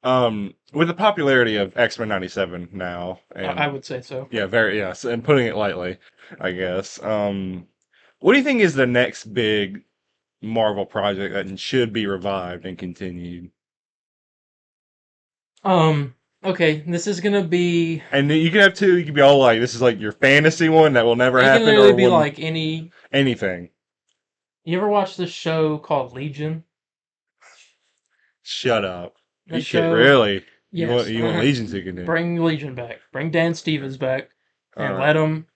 With the popularity of X-Men '97 now, I and would say so. yeah, very yes, and putting it lightly, I guess. What do you think is the next big Marvel project that should be revived and continued? Um, okay, this is gonna be. And you can have two. You can be all like, "This is like your fantasy one that will never It can happen," literally or be one like any. anything. You ever watch this show called Legion? Shut up. That You can't show, really. yes. You want Legion to continue. Bring Legion back. Bring Dan Stevens back, All and right. let him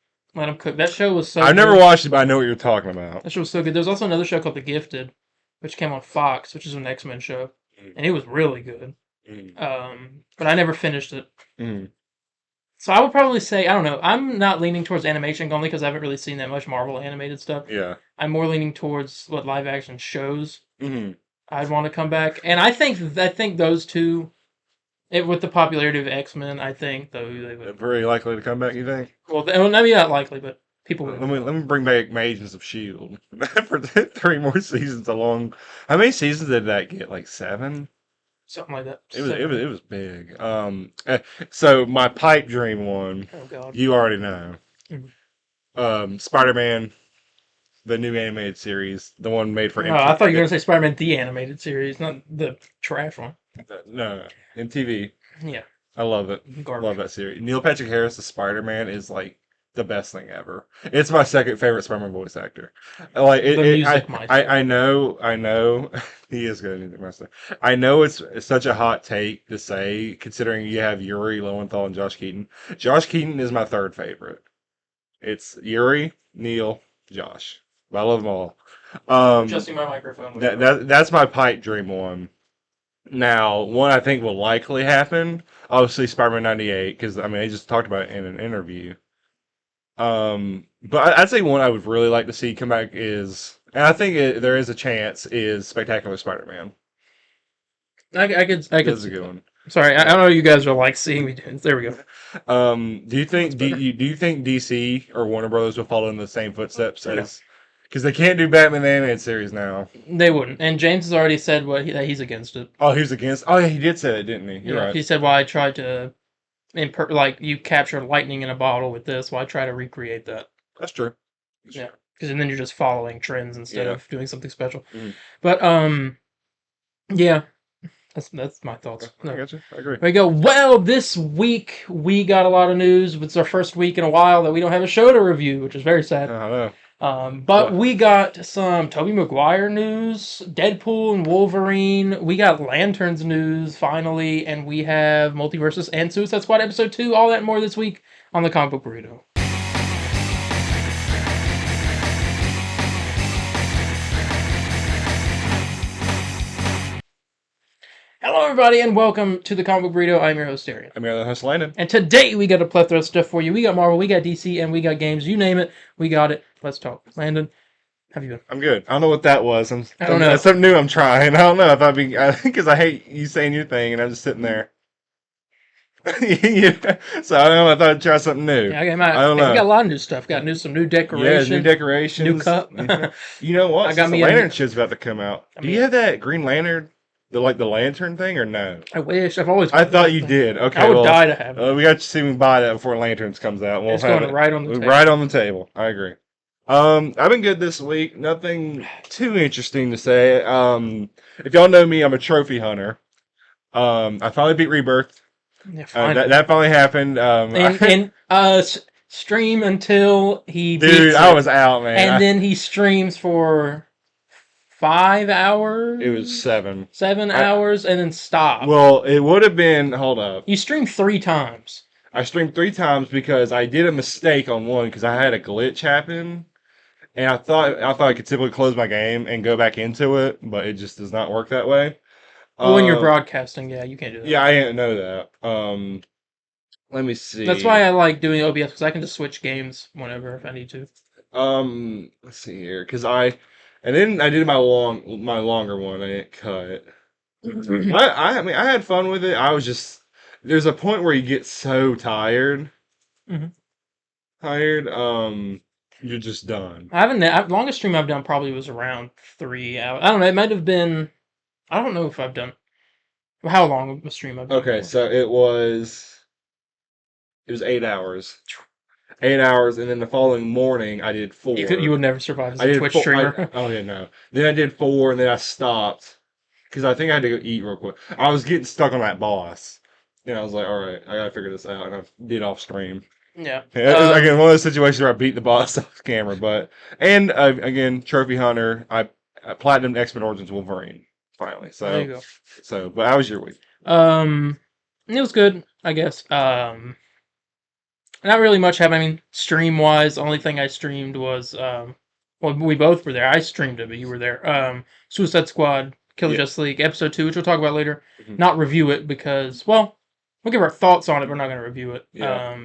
cook. That show was so I've never good. watched it, but I know what you're talking about. That show was so good. There's also another show called The Gifted, which came on Fox, which is an X-Men show, and it was really good. Mm, But I never finished it. mm, So I would probably say, I don't know. I'm not leaning towards animation only because I haven't really seen that much Marvel animated stuff. yeah. I'm more leaning towards what live action shows Mm, I'd want to come back, and I think those two, with the popularity of X-Men, I think though they would. very likely to come back. You think? Well, maybe not likely, but people would. Let me bring back my Agents of Shield for 3 more seasons along. How many seasons did that get? Like seven? Something like that. It was big. So my pipe dream one, Oh God. you already know. Mhm. Spider-Man, the new animated series, the one made for Oh, I thought you were MTV. gonna say Spider-Man the animated series, not the trash one. No, MTV. Yeah, I love it. Love garbage. that series. Neil Patrick Harris, the Spider-Man, is like the best thing ever. It's my second favorite Spider-Man voice actor. Like The music maestro. I know he is good at music master. I know it's such a hot take to say, considering you have Yuri Lowenthal and Josh Keaton. Josh Keaton is my third favorite. It's Yuri, Neil, Josh. I love them all. Adjusting my microphone. That's my pipe dream one. Now, one I think will likely happen, obviously Spider-Man 98, because I mean they just talked about it in an interview. But I'd say one I would really like to see come back is, and I think there is a chance, is Spectacular Spider-Man. I could That's a see good that. one. Sorry, I know you guys are like seeing me doing. There we go. That's better. Do you think DC or Warner Brothers will follow in the same footsteps No, as, because they can't do Batman the animated series now. they wouldn't. And James has already said that he's against it. Oh, he was against. Oh, yeah, he did say that, didn't he? You're Yeah, right. he said, "Well, I tried to, like you capture lightning in a bottle with this. Well, I try to recreate that." That's true. That's Yeah, true. because then you're just following trends instead Yeah. of doing something special. Mhm. But yeah, that's my thoughts. I No. got you. I agree. There we go. Well, this week we got a lot of news. It's our first week in a while that we don't have a show to review, which is very sad. I don't know. But we got some Tobey Maguire news, Deadpool and Wolverine. We got Lanterns news finally, and we have Multiversus and Suicide Squad episode 2. All that and more this week on the Comic Book Burrito. Hello, everybody, and welcome to the Comic Book Burrito. I'm your host, Darien. I'm your other host, Landon. And today we got a plethora of stuff for you. We got Marvel, we got DC, and we got games. You name it, we got it. Let's talk. Landon, how have you been? I'm good. I don't know what that was. I don't know. That's something new I'm trying. I don't know if I'd be, because I hate you saying your thing and I'm just sitting there. Yeah. So I don't know. I thought I'd try something new. Yeah, okay, I don't know. we got a lot of new stuff. Got some new Yeah, decorations. new decorations. New cup. You know what? I got Since me the a- Lantern show's about to come out. I Do mean- you have that Green Lantern, the lantern thing, or no? I wish. I've always. I thought you did. Okay, I would well, die to have it. we got to see me buy that before Lanterns comes out. We'll It's have going it right on the table. right on the table. I agree. I've been good this week. Nothing too interesting to say. If y'all know me, I'm a trophy hunter. I finally beat Rebirth. Yeah, fine. That finally happened. Stream until he Dude, beats I it. was out, man. And then he streams for 5 hours. It was 7. 7 hours, and then stop. Well, it would have been. Hold up. You streamed 3 times. I streamed 3 times because I did a mistake on one because I had a glitch happen, and I thought I could simply close my game and go back into it, but it just does not work that way. When you're broadcasting, yeah, you can't do that. Yeah, I didn't know that. Let me see. That's why I like doing OBS, because I can just switch games whenever if I need to. Let's see here, and then I did my longer one. I didn't cut. I mean, I had fun with it. I was just, there's a point where you get so tired. Mhm. You're just done. Longest stream I've done probably was around 3 hours. I don't know. It might have been. I don't know if I've done. How long of a stream I've done Okay, before? so it was 8 hours. 8 hours, and then the following morning I did You four. would never survive as I a did Twitch four. streamer. Oh yeah, no. Then I did four, and then I stopped because I think I had to go eat real quick. I was getting stuck on that boss. And I was like, all right, I gotta figure this out, and I did off stream. Yeah. Yeah, it was, again, one of those situations where I beat the boss off camera, and again, trophy hunter. I platinum X-Men Origins Wolverine finally. There you But how was your week? go. It was good, I guess. Not really much happened. I mean, stream wise, the only thing I streamed was well, we both were there. I streamed it, but you were there. Suicide Squad, Kill the Yeah. Justice League, episode 2, which we'll talk about later. Mhm. Not review it because, well, we'll give our thoughts on it. We're not going to review it Yeah.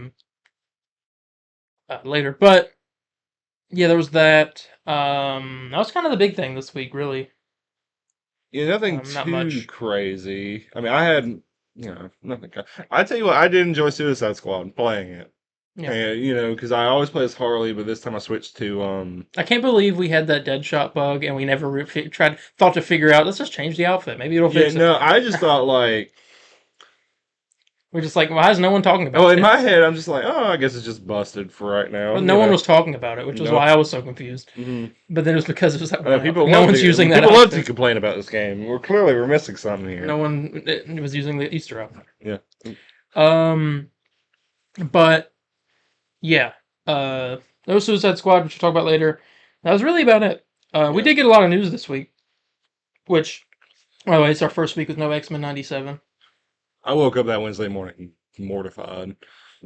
later. But yeah, there was that. That was kind of the big thing this week, really. Yeah, nothing Not too much. crazy. I mean, I had, nothing. I tell you what, I did enjoy Suicide Squad playing it. Yeah. And, because I always play as Harley, but this time I switched to, I can't believe we had that Deadshot bug and we never thought to figure out. Let's just change the outfit. Maybe it'll yeah, fix it. no, I just thought like, We're just like, why is no one talking oh, about in it? my head, I'm just like, oh, I guess it's just busted for right now, Well, no one was talking about it, which was Nope. why I was so confused. hmm But then it was because it was that one People outfit. No love one's to, using that people love to outfit. complain about this game. We're missing something No here. one was using the Easter outfit. Yeah. Um, but yeah, uh, there was Suicide Squad, which we'll talk about later. That was really about it. We Yeah. did get a lot of news this week, which, by the way, it's our first week with no X-Men 97. I woke up that Wednesday morning mortified.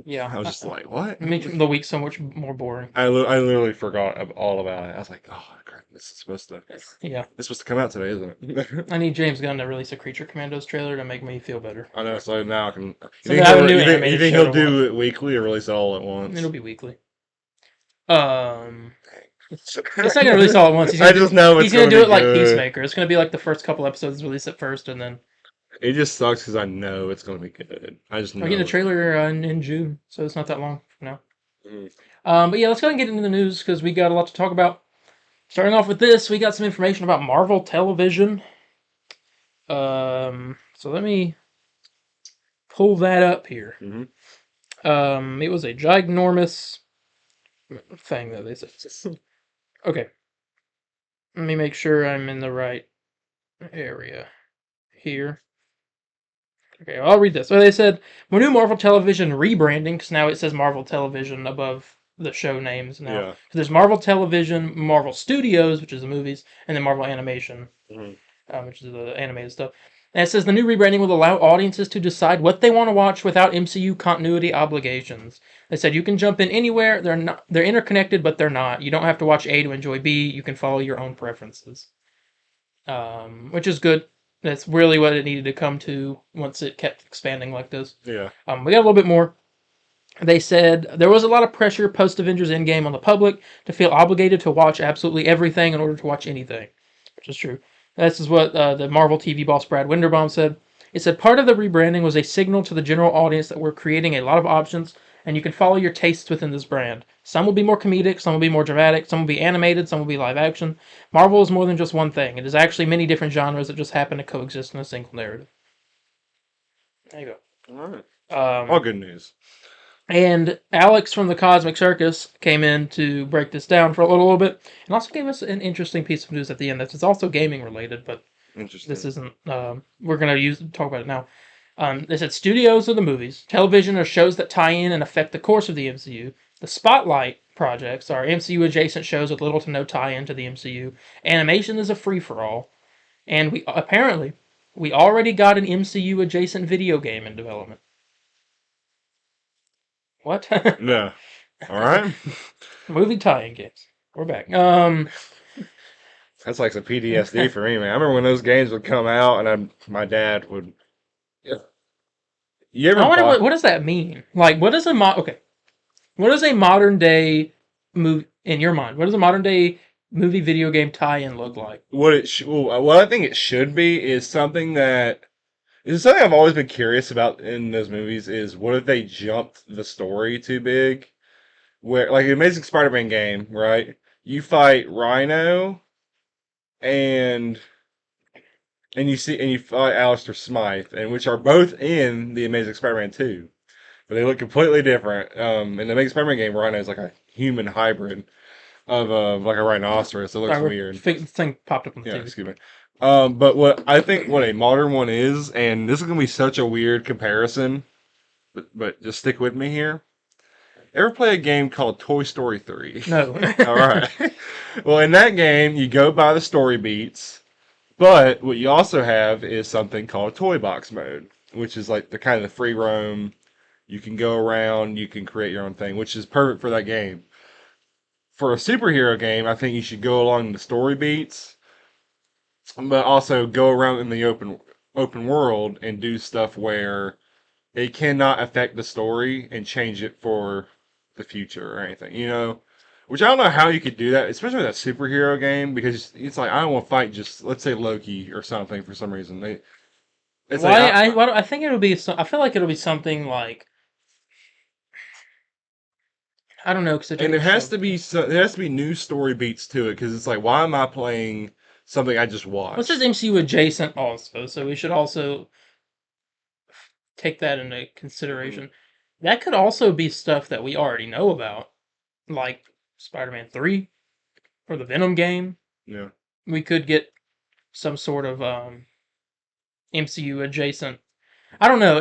Yeah, I was just like, what? it makes the week so much more boring. I literally forgot all about it. I was like, oh crap, Yeah, this is supposed to come out today, isn't it? I need James Gunn to release a Creature Commandos trailer to make me feel better. I know. So now I can. So they have a new You animated think show he'll to watch. do it weekly or release it all at once? It'll be weekly. It's not gonna release all at once. I just know he's it's gonna going to do be it like good. Peacemaker. It's gonna be like the first couple episodes release it first, and then It just sucks because I know it's going to be good. I just we're getting a know it. trailer in June, so it's not that long from now. Mhm. But yeah, let's go and get into the news because we got a lot to talk about. Starting off with this, we got some information about Marvel Television. So let me pull that up here. Mhm. It was a ginormous thing that they said. Okay, let me make sure I'm in the right area here. Okay, I'll read this. So they said, "When new Marvel Television rebranding, because now it says Marvel Television above the show names now. Yeah. So there's Marvel Television, Marvel Studios, which is the movies, and then Marvel Animation, Mhm. which is the animated stuff. And it says the new rebranding will allow audiences to decide what they want to watch without MCU continuity obligations. They said you can jump in anywhere. They're interconnected, but they're not. You don't have to watch A to enjoy B. You can follow your own preferences, which is good. That's really what it needed to come to once it kept expanding like this. Yeah. We got a little bit more. They said there was a lot of pressure post Avengers Endgame on the public to feel obligated to watch absolutely everything in order to watch anything, which is true. This is what the Marvel TV boss Brad Winderbaum said. It said part of the rebranding was a signal to the general audience that we're creating a lot of options and you can follow your tastes within this brand. Some will be more comedic, some will be more dramatic, some will be animated, some will be live action. Marvel is more than just one thing. It is actually many different genres that just happen to coexist in a single narrative. There you All right. go. All good news. And Alex from the Cosmic Circus came in to break this down for a little bit, and also gave us an interesting piece of news at the end. That's also gaming related, but Interesting. this isn't. We're gonna talk about it now. They said studios are the movies, television are shows that tie in and affect the course of the MCU. The spotlight projects are MCU adjacent shows with little to no tie-in to the MCU. Animation is a free for all, and we already got an MCU adjacent video game in development. What? Yeah. All right. Movie tie-in games. We're back. That's like some PTSD for me, man. I remember when those games would come out, and my dad would. Yeah. You ever I wonder buy what does that mean? Like, what is okay? What is a modern day movie in your mind? What does a modern day movie video game tie-in look like? what I think it should be is something that is something I've always been curious about in those movies is what if they jumped the story too big? Where like the Amazing Spider-Man game, right? You fight Rhino and and you fight Alistair Smythe, and which are both in the Amazing Spider-Man 2. But they look completely different. In the Amazing Spider-Man game, Rhino is like a human hybrid of like a rhinoceros. It looks weird. Thing popped up on the Yeah, TV. excuse me. But what I think what a modern one is, and this is gonna be such a weird comparison, but just stick with me here. Ever play a game called Toy Story 3? No. All right. Well, in that game, you go by the story beats, but what you also have is something called Toy Box mode, which is like the kind of the free roam. You can go around, you can create your own thing, which is perfect for that game. For a superhero game, I think you should go along the story beats, but also go around in the open world and do stuff where it cannot affect the story and change it for the future or anything, you know? Which I don't know how you could do that, especially with a superhero game, because it's like I don't want to fight just let's say Loki or something for some reason. It's Why? like I think it'll be. I feel like it'll be something like I don't know because and there has to be new story beats to it because it's like why am I playing something I just What's this watched? MCU adjacent also? So we should also take that into Mhm. consideration. That could also be stuff that we already know about, like Spider-Man 3 or the Venom game. Yeah. We could get some sort of MCU adjacent. I don't know.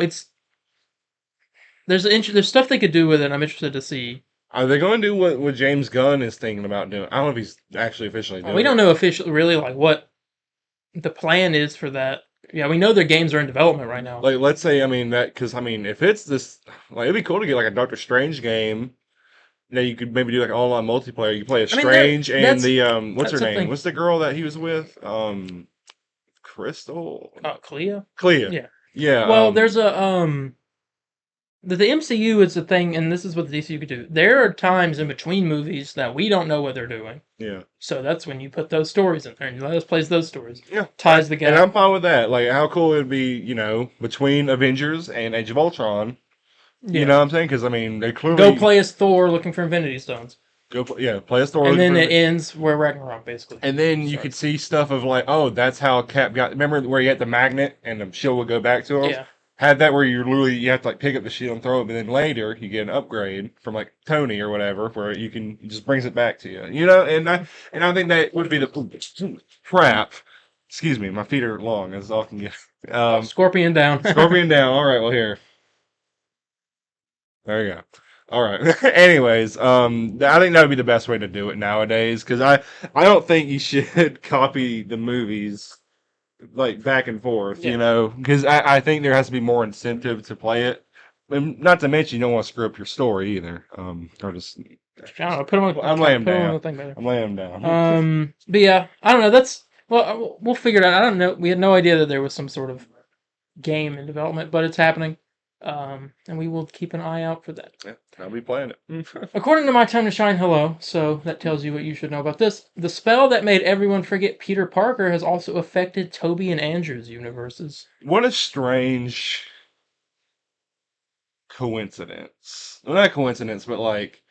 There's stuff they could do with it. I'm interested to see. Are they going to do what James Gunn is thinking about doing? I don't know if he's actually officially We doing don't it. know officially really like what the plan is for that. Yeah, we know their games are in development right now. Like, let's say, I mean, that, because, I mean, if it's this, like, it'd be cool to get, like, a Doctor Strange game. You know, you could maybe do, like, online multiplayer. You play as I mean, Strange and that's the, what's her that's name? something. What's the girl that he was with? Crystal? Clea. Clea. Yeah. Yeah, Well, there's a the MCU is the thing, and this is what the DCU could do. There are times in between movies that we don't know what they're doing. yeah. So that's when you put those stories in there and you let us play those stories. Yeah. Ties the And gap. I'm fine with that. Like, how cool it would be, you know, between Avengers and Age of Ultron. You Yeah. know what I'm saying? Because, I mean, they Go clearly play as Thor looking for Infinity Stones. yeah, play a story And looking then it for. ends where Ragnarok basically And then you could starts. see stuff of like, oh, that's how Cap got. Remember where you had the magnet and the shield would go back to him? Yeah. Had that where you have to like pick up the shield and throw it, but then later you get an upgrade from like Tony or whatever, where you can it just brings it back to you. You know, and I think that would be the crap. Excuse me, my feet are long as all can get. Scorpion down. Scorpion down. All right, well here. There you go. All right. Anyways, I think that would be the best way to do it nowadays because I don't think you should copy the movies like back and forth, you Yeah. know, because I think there has to be more incentive to play it. And not to mention, you don't want to screw up your story either. Or just, I don't know. Put them on. I'm laying Put them on down. the thing better. I'm laying down. But yeah, I don't know. That's well, we'll figure it out. I don't know. We had no idea that there was some sort of game in development, but it's happening. And we will keep an eye out for that. Yeah, I'll be playing it. According to My Time to Shine, hello. So that tells you what you should know about this. The spell that made everyone forget Peter Parker has also affected Toby and Andrew's universes. What a strange coincidence. Well, not coincidence, but like,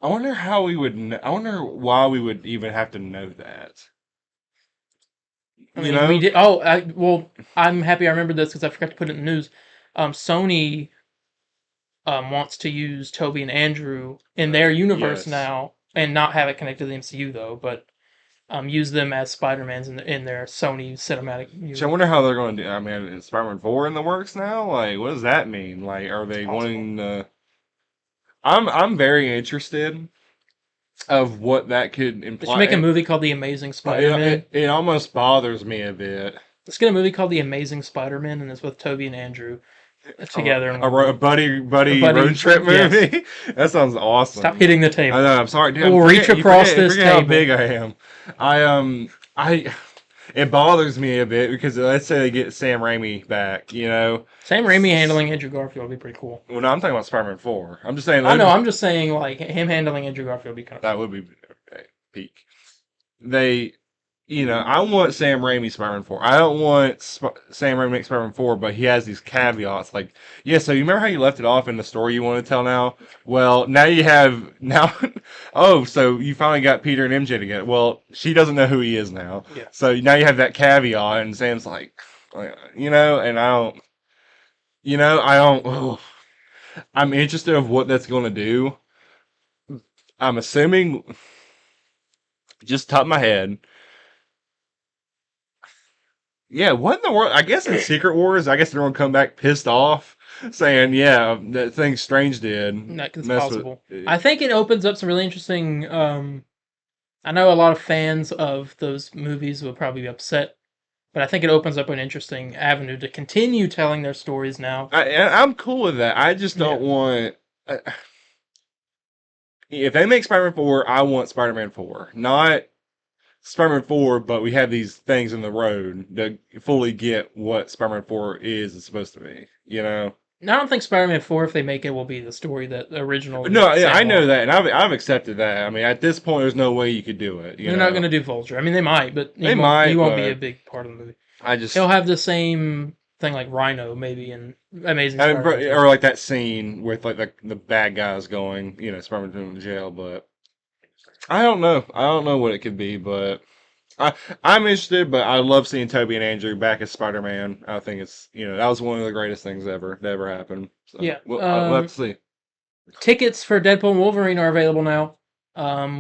I wonder how we would. I wonder why we would even have to know that. I You mean, we know? did. Oh, well, I'm happy I remembered this because I forgot to put it in the news. Sony wants to use Toby and Andrew in their universe Yes. now, and not have it connected to the MCU though, but use them as Spider-Mans in their Sony cinematic So I universe. wonder how they're going to do. I mean, is Spider-Man 4 in the works now? Like, what does that mean? Like, are It's they possible. wanting to? I'm very interested of what that could They should make a imply. movie called The Amazing It, Spider-Man. it almost bothers me a bit. Let's get a movie called The Amazing Spider-Man, and it's with Toby and Andrew together in one A movie. A buddy road buddy, trip yes. movie. That sounds Stop awesome. hitting the I table. know. I'm sorry, dude. We'll reach across You this forget how table. big I am. I it bothers me a bit because let's say they get Sam Raimi back, you know. Sam Raimi handling Andrew Garfield would be pretty cool. Well, no, I'm talking about Spider-Man 4. I'm just saying I know. I'm just saying, like him handling Andrew Garfield would be kind of that cool. would be okay, peak. They I want Sam Raimi Spider-Man 4. I don't want Sam Raimi Spider-Man 4, but he has these caveats. Like, yeah, so you remember how you left it off in the story you want to tell now? Well, now you have, now, oh, so you finally got Peter and MJ together. Well, she doesn't know who he is now. Yeah. So now you have that caveat, and Sam's like, and oh, I'm interested of what that's going to do. I'm assuming, just top of my head, yeah, what in the world? I guess in Secret Wars, I guess they're gonna come back pissed off, saying, "Yeah, that thing Strange did That's mess with." possible. I think it opens up some really interesting. I know a lot of fans of those movies will probably be upset, but I think it opens up an interesting avenue to continue telling their stories now. I'm cool with that. I just don't want. If they make Spider-Man 4, I want Spider-Man 4, not Spider-Man 4, but we have these things in the road to fully get what Spider-Man 4 is supposed to be. I don't think Spider-Man 4, if they make it, will be the story that the original. No, yeah, I Sam know wanted. that, and I've accepted that. I mean, at this point, there's no way you could do it. They're not going to do Vulture. I mean, they might, but They might, he won't be a but big part of the movie. I just He'll have the same thing like Rhino, maybe, in Amazing I mean, Spider-Man. or like that scene with like the bad guys going, Spider-Man in jail. But I don't know. I don't know what it could be, but I'm interested. But I love seeing Toby and Andrew back as Spider-Man. I think it's that was one of the greatest things ever that ever happened. So, Yeah. well, let's see. Tickets for Deadpool and Wolverine are available now.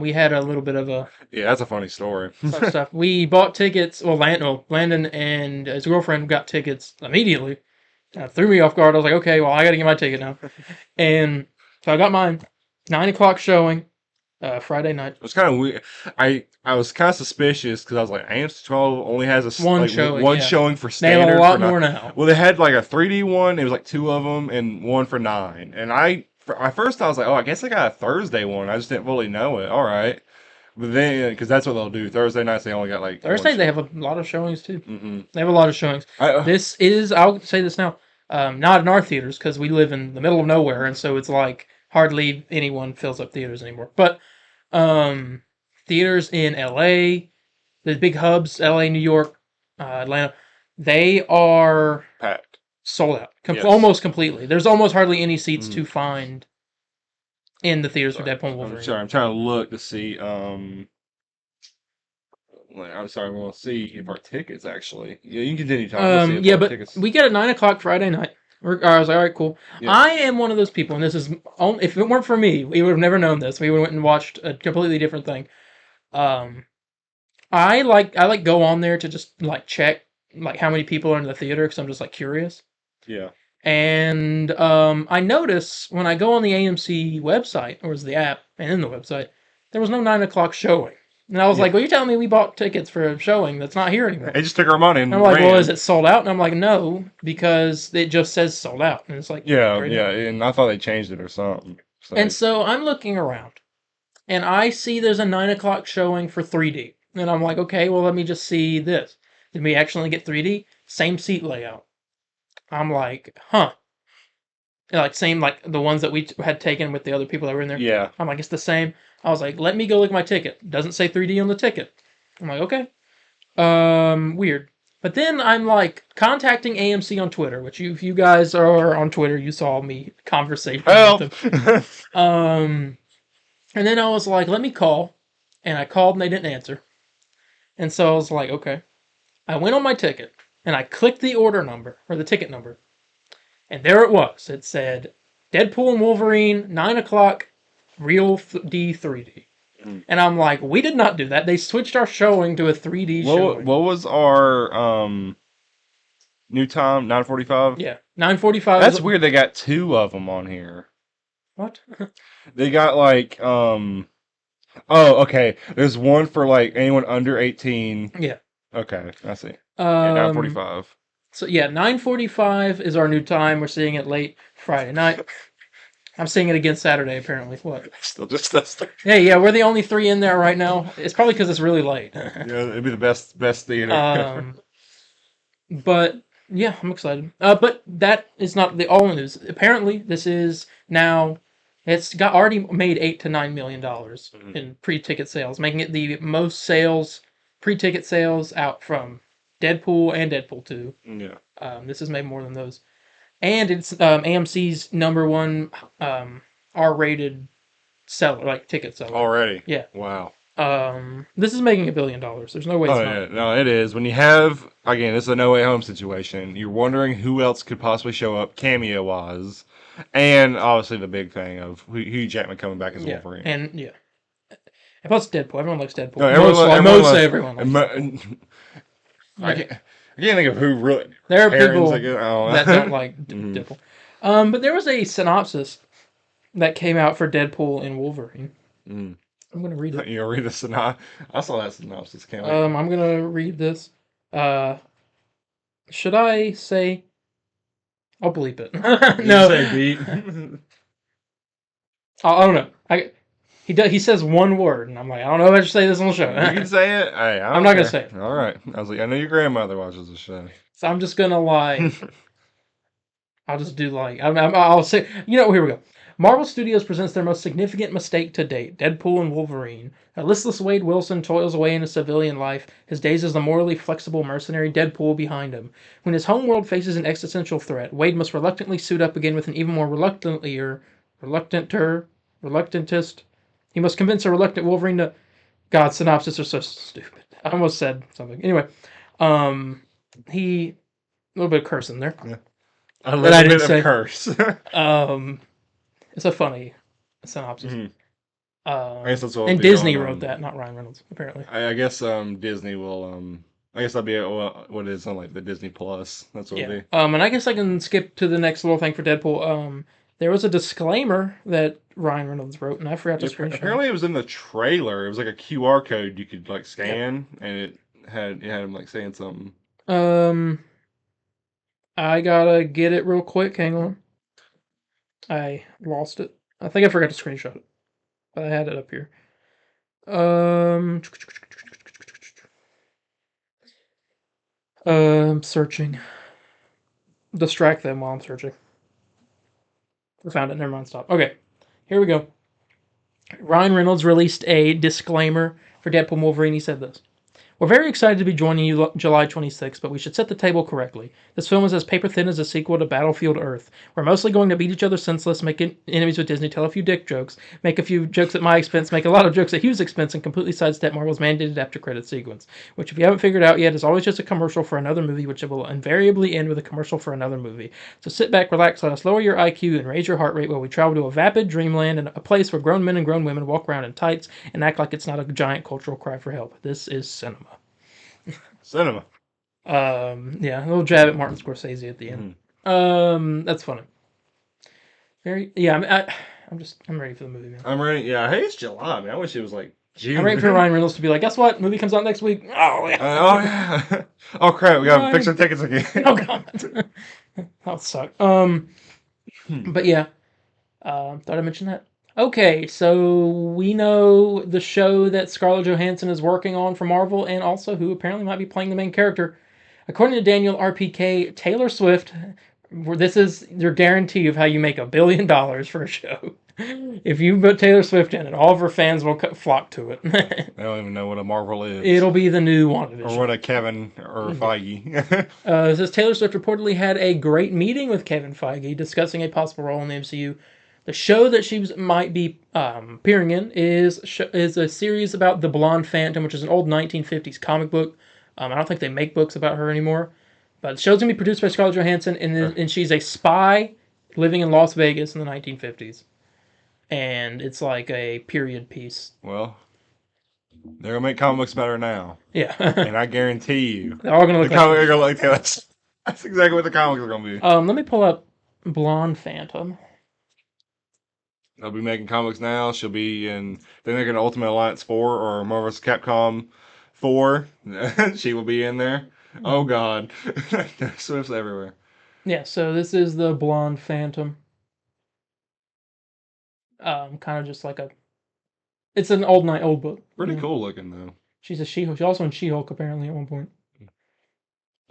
We had a little bit of a Yeah, that's a funny story. some stuff. We bought tickets. Well, Landon and his girlfriend got tickets immediately. Threw me off guard. I was like, okay, well, I got to get my ticket now. And so I got mine. 9 o'clock showing, Friday night. It was kind of weird. I was kind of suspicious because I was like, AMC 12 only has One showing, yeah. showing for They have standard. a lot for more now. Well, they had like a 3D one. It was like two of them and one for 9. And at first I was like, oh, I guess I got a Thursday one. I just didn't really know it. All right. But then, because that's what they'll do. Thursday nights, they only got like Thursday, they have a lot of showings too. Mm-hmm. They have a lot of showings. This is, I'll say this now, not in our theaters because we live in the middle of nowhere, and so it's like hardly anyone fills up theaters anymore. But theaters in LA, the big hubs, LA, New York, Atlanta, they are packed, sold out, Yes. almost completely. There's almost hardly any seats to find in the theaters for Deadpool and Wolverine. I'm sorry, I'm trying to look to see. I'm sorry, we'll see if our tickets actually. Yeah, you can continue talking. We'll see if Yeah, our but tickets... we get at 9 o'clock Friday night. I was like, all right, cool. Yeah. I am one of those people, and this is if it weren't for me, we would have never known this. We would have went and watched a completely different thing. I like go on there to just like check like how many people are in the theater because I'm just like curious. Yeah. And I notice when I go on the AMC website, or is the app, and in the website, there was no 9 o'clock showing. And I was like, well, you're telling me we bought tickets for a showing that's not here anymore. They just took our money and I'm like, ran. well, is it sold out? And I'm like, no, because it just says sold out. And it's like, yeah, and I thought they changed it or something. And so I'm looking around, and I see there's a 9 o'clock showing for 3D. And I'm like, okay, well, let me just see this. Did we actually get 3D? Same seat layout. I'm like, huh. Like, same, like, the ones that we had taken with the other people that were in there. Yeah. I'm like, it's the same. I was like, let me go look at my ticket. Doesn't say 3D on the ticket. I'm like, okay. Weird. But then I'm, like, contacting AMC on Twitter, which if you guys are on Twitter, you saw me conversation with them. And then I was like, let me call. And I called and they didn't answer. And so I was like, okay. I went on my ticket and I clicked the order number, or the ticket number. And there it was. It said, Deadpool and Wolverine, 9 o'clock, real D3D. And I'm like, we did not do that. They switched our showing to a 3D showing. What was our new time? 9:45? Yeah, 9:45. That's weird. They got two of them on here. What? They got like oh, okay. There's one for like anyone under 18. Yeah. Okay, I see. 9:45. So yeah, 9:45 is our new time. We're seeing it late Friday night. I'm seeing it again Saturday, apparently. What? Still just that's. Hey, yeah, we're the only three in there right now. It's probably because it's really late. Yeah, it'd be the best theater. But yeah, I'm excited. But that is not the all news. Apparently, this is now. It's got already made $8 to $9 million in pre-ticket sales, making it the most sales pre-ticket sales out from Deadpool and Deadpool 2. Yeah. This has made more than those. And it's AMC's number one R-rated seller, like ticket seller. Already. Yeah. Wow. This is making $1 billion. There's no way it's Oh not. yeah, no, it is. When you have again, this is a No Way Home situation. You're wondering who else could possibly show up cameo wise, and obviously the big thing of Hugh Jackman coming back as Yeah. Wolverine. And yeah. And plus Deadpool. Everyone likes Deadpool. No, everyone Most loves- everyone likes Deadpool. I can't think of who really. There are parents people that go, oh. that don't like Mhm. Deadpool. But there was a synopsis that came out for Deadpool and Wolverine. Mm. I'm gonna read it. You'll read the synopsis. I saw that synopsis. Can't wait. I'm gonna read this. Should I say? I'll bleep it. No. Say beat. I don't know. He says one word, and I'm like, I don't know if I should say this on the show. You can say it. Hey, I'm not gonna care. say it. All right. I was like, I know your grandmother watches the show. So I'm just gonna I'll just do I'll say, here we go. Marvel Studios presents their most significant mistake to date, Deadpool and Wolverine. A listless Wade Wilson toils away in his civilian life, his days as the morally flexible mercenary Deadpool behind him. When his homeworld faces an existential threat, Wade must reluctantly suit up again with an even more reluctantist. He must convince a reluctant Wolverine to... God, synopses are so stupid. I almost said something. Anyway, a little bit of curse in there. Yeah. A little bit of curse. It's a funny synopsis. Mm-hmm. I guess that's what and Disney wrote that, not Ryan Reynolds, apparently. I guess Disney will I guess that'll be what is on like the Disney Plus. That's what it'll be. And I guess I can skip to the next little thing for Deadpool. There was a disclaimer that Ryan Reynolds wrote, and I forgot to screenshot. Apparently, it was in the trailer. It was like a QR code you could like scan, and it had him like saying something. I gotta get it real quick. Hang on. I lost it. I think I forgot to screenshot it, but I had it up here. Searching. Distract them while I'm searching. I found it. Never mind. Stop. Okay, here we go. Ryan Reynolds released a disclaimer for Deadpool and Wolverine. He said this. We're very excited to be joining you July 26th, but we should set the table correctly. This film is as paper-thin as a sequel to Battlefield Earth. We're mostly going to beat each other senseless, make enemies with Disney, tell a few dick jokes, make a few jokes at my expense, make a lot of jokes at Hugh's expense, and completely sidestep Marvel's mandated after-credit sequence, which, if you haven't figured out yet, is always just a commercial for another movie, which will invariably end with a commercial for another movie. So sit back, relax, let us lower your IQ and raise your heart rate while we travel to a vapid dreamland and a place where grown men and grown women walk around in tights and act like it's not a giant cultural cry for help. This is cinema. Cinema. Yeah, a little jab at Martin Scorsese at the end. That's funny. I'm ready for the movie, man. I'm ready. Yeah, hey, it's July, man. I wish it was like June. I'm ready for Ryan Reynolds to be like, guess what? Movie comes out next week. Oh yeah. Oh yeah. Oh crap, we gotta fix our tickets again. Oh god. That'll suck. But yeah. Thought I mentioned that. Okay, so we know the show that Scarlett Johansson is working on for Marvel, and also who apparently might be playing the main character. According to Daniel RPK, Taylor Swift, this is your guarantee of how you make $1 billion for a show. If you put Taylor Swift in it, all of her fans will flock to it. They don't even know what a Marvel is. It'll be the new WandaVision. Or what a Kevin or Feige. It says Taylor Swift reportedly had a great meeting with Kevin Feige discussing a possible role in the MCU. The show that she might be appearing in is a series about the Blonde Phantom, which is an old 1950s comic book. I don't think they make books about her anymore. But the show's going to be produced by Scarlett Johansson, and she's a spy living in Las Vegas in the 1950s. And it's like a period piece. Well, they're going to make comic books about her now. Yeah. And I guarantee you. They're all going to look like comic are going to look like that. That's exactly what the comics are going to be. Let me pull up Blonde Phantom. They'll be making comics now. She'll be in. They're making Ultimate Alliance 4 or Marvel vs. Capcom 4. She will be in there. Oh God, Swift's everywhere. Yeah. So this is the Blonde Phantom. Kind of just like it's an old book. Pretty cool looking though. She's a She-Hulk. She's also in She-Hulk apparently at one point.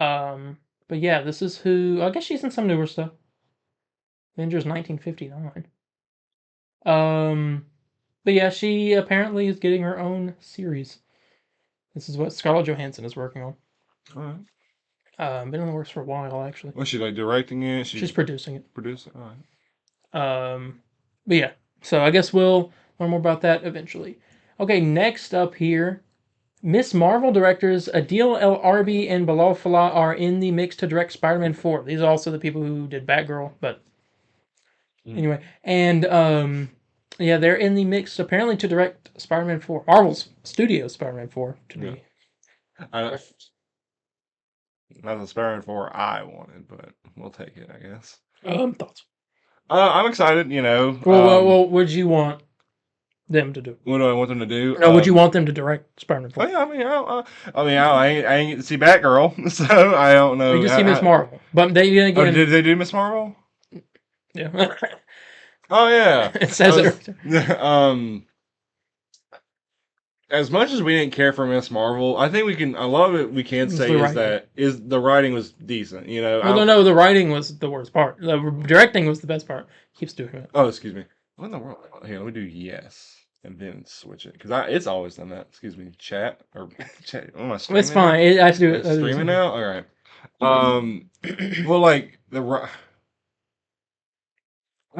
But yeah, this is who. I guess she's in some newer stuff. Avengers 1959. But yeah, she apparently is getting her own series. This is what Scarlett Johansson is working on. All right. Been in the works for a while, actually. Was she like directing it? She's producing it. Producing. All right. But yeah, so I guess we'll learn more about that eventually. Okay, next up here, Miss Marvel directors Adil El Arbi and Bilal Fallah are in the mix to direct Spider-Man 4. These are also the people who did Batgirl, but anyway. And yeah, they're in the mix apparently to direct Spider-Man 4. Marvel's studio Spider-Man 4 to be. Not the Spider-Man 4 I wanted, but we'll take it, I guess. Thoughts? I'm excited, you know. Well, what do you want them to do? What do I want them to do? No, would you want them to direct Spider-Man 4? Oh yeah, I ain't get to see Batgirl, so I don't know. You just see Miss Marvel, but they didn't get. Did they do Miss Marvel? Yeah. Oh yeah, it says it. As much as we didn't care for Miss Marvel, I think we can. A lot of it we can say is the writing was decent. You know. Well, no, the writing was the worst part. The directing was the best part. Keeps doing it. Oh, excuse me. What in the world? Here, let me do yes. And then switch it because it's always done that. Excuse me, chat or chat. Am I streaming? It's fine. I have to do it. Streaming now. All right. Well, like I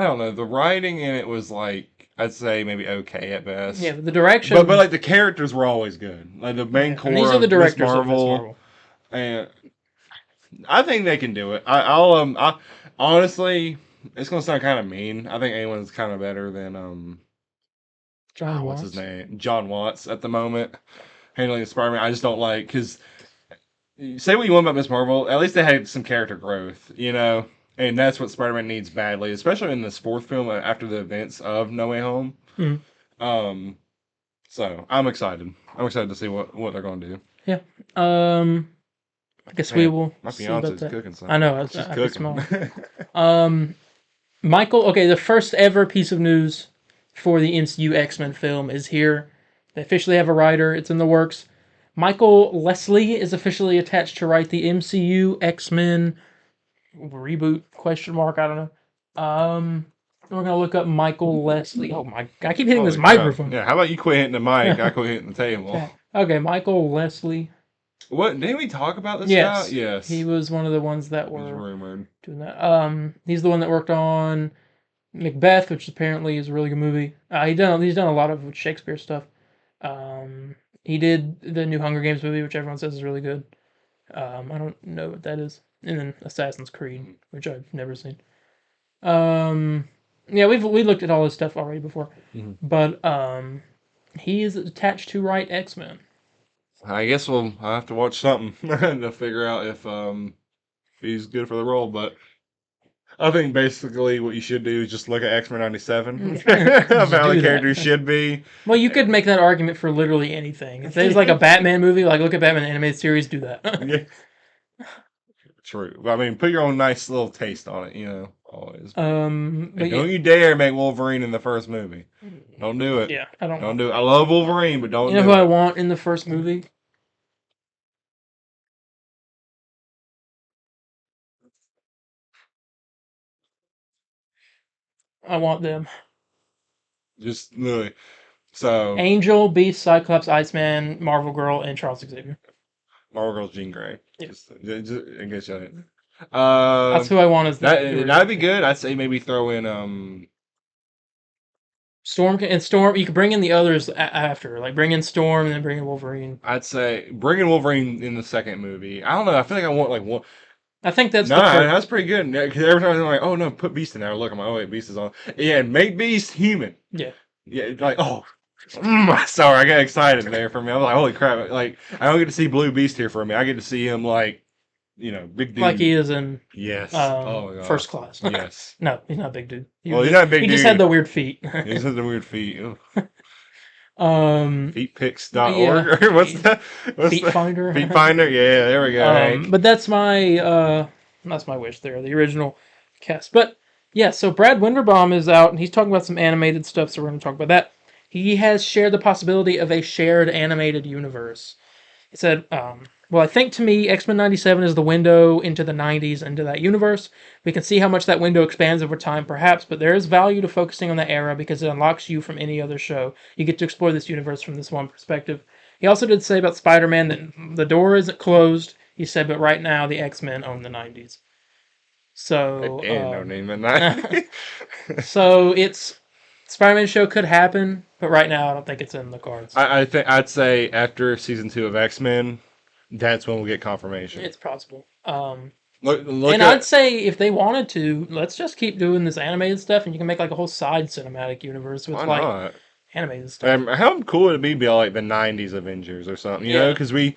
don't know. The writing in it was like I'd say maybe okay at best. Yeah, but the direction. But like the characters were always good. Like the main core. And these are the directors Miss of Miss Marvel. And I think they can do it. I honestly, it's gonna sound kind of mean. I think anyone's kind of better than John what's his name? John Watts at the moment handling the Spider-Man. I just don't like because say what you want about Miss Marvel, at least they had some character growth, you know, and that's what Spider-Man needs badly, especially in this fourth film after the events of No Way Home. Mm-hmm. So I'm excited. I'm excited to see what they're going to do. Yeah. I guess we will. My fiance's cooking something. I know. She's cooking. Smell. Michael. Okay, the first ever piece of news for the MCU X-Men film is here. They officially have a writer. It's in the works. Michael Leslie is officially attached to write the MCU X-Men reboot ? I don't know. We're gonna look up Michael Leslie. Oh my! I keep hitting this microphone. Yeah. How about you quit hitting the mic? I quit hitting the table. Okay, Michael Leslie. What didn't we talk about this guy? Yes. He was one of the ones that were rumored doing that. He's the one that worked on Macbeth, which apparently is a really good movie. He's done a lot of Shakespeare stuff. He did the new Hunger Games movie, which everyone says is really good. I don't know what that is. And then Assassin's Creed, which I've never seen. Yeah, we looked at all this stuff already before, but he is attached to write X-Men. I guess I'll have to watch something to figure out if he's good for the role. But I think basically what you should do is just look at X-Men 97 of how the characters should be. Well, you could make that argument for literally anything. If there's like a Batman movie, like look at Batman animated series, do that. Yeah. True. I mean, put your own nice little taste on it, you know, always. Don't you dare make Wolverine in the first movie. Don't do it. Yeah, I don't. Don't do it. I love Wolverine, but don't. You know who I want in the first movie? I want them. Just literally. So Angel, Beast, Cyclops, Iceman, Marvel Girl, and Charles Xavier. Marvel Girl's Jean Grey. Yeah. Just in case you didn't. That's who I want as that'd be good. I'd say maybe throw in Storm. You could bring in the others after, like bring in Storm and then bring in Wolverine. I'd say bring in Wolverine in the second movie. I don't know. I feel like I want like one. I think that's that's pretty good. Because every time I'm like, oh no, put Beast in there. Look, I'm like, oh wait, Beast is on. Yeah, make Beast human. Yeah. Yeah, like sorry, I got excited there for me. I was like, holy crap! Like I don't get to see Blue Beast here for me. I get to see him like, you know, big dude. Like he is in oh my God. First Class. Yes. No, he's not a big dude. He's not a big dude. He just had the weird feet. He just had the weird feet. Feetpicks.org. Or what's that? Feet Finder. Feet Finder. Yeah, there we go. But that's my wish there. The original cast. But yeah, so Brad Winderbaum is out and he's talking about some animated stuff. So we're going to talk about that. He has shared the possibility of a shared animated universe. He said, well, I think to me, X-Men 97 is the window into the 90s, into that universe. We can see how much that window expands over time, perhaps, but there is value to focusing on that era because it unlocks you from any other show. You get to explore this universe from this one perspective. He also did say about Spider-Man that the door isn't closed. He said, but right now the X-Men own the 90s. I So, didn't know name at night. so it's Spider-Man show could happen, but right now I don't think it's in the cards. I think I'd say after season 2 of X-Men, that's when we'll get confirmation. It's possible. Look And I'd at say if they wanted to, let's just keep doing this animated stuff, and you can make like a whole side cinematic universe with why like not? animated stuff. How cool would it be like the '90s Avengers or something? You know, Yeah, because we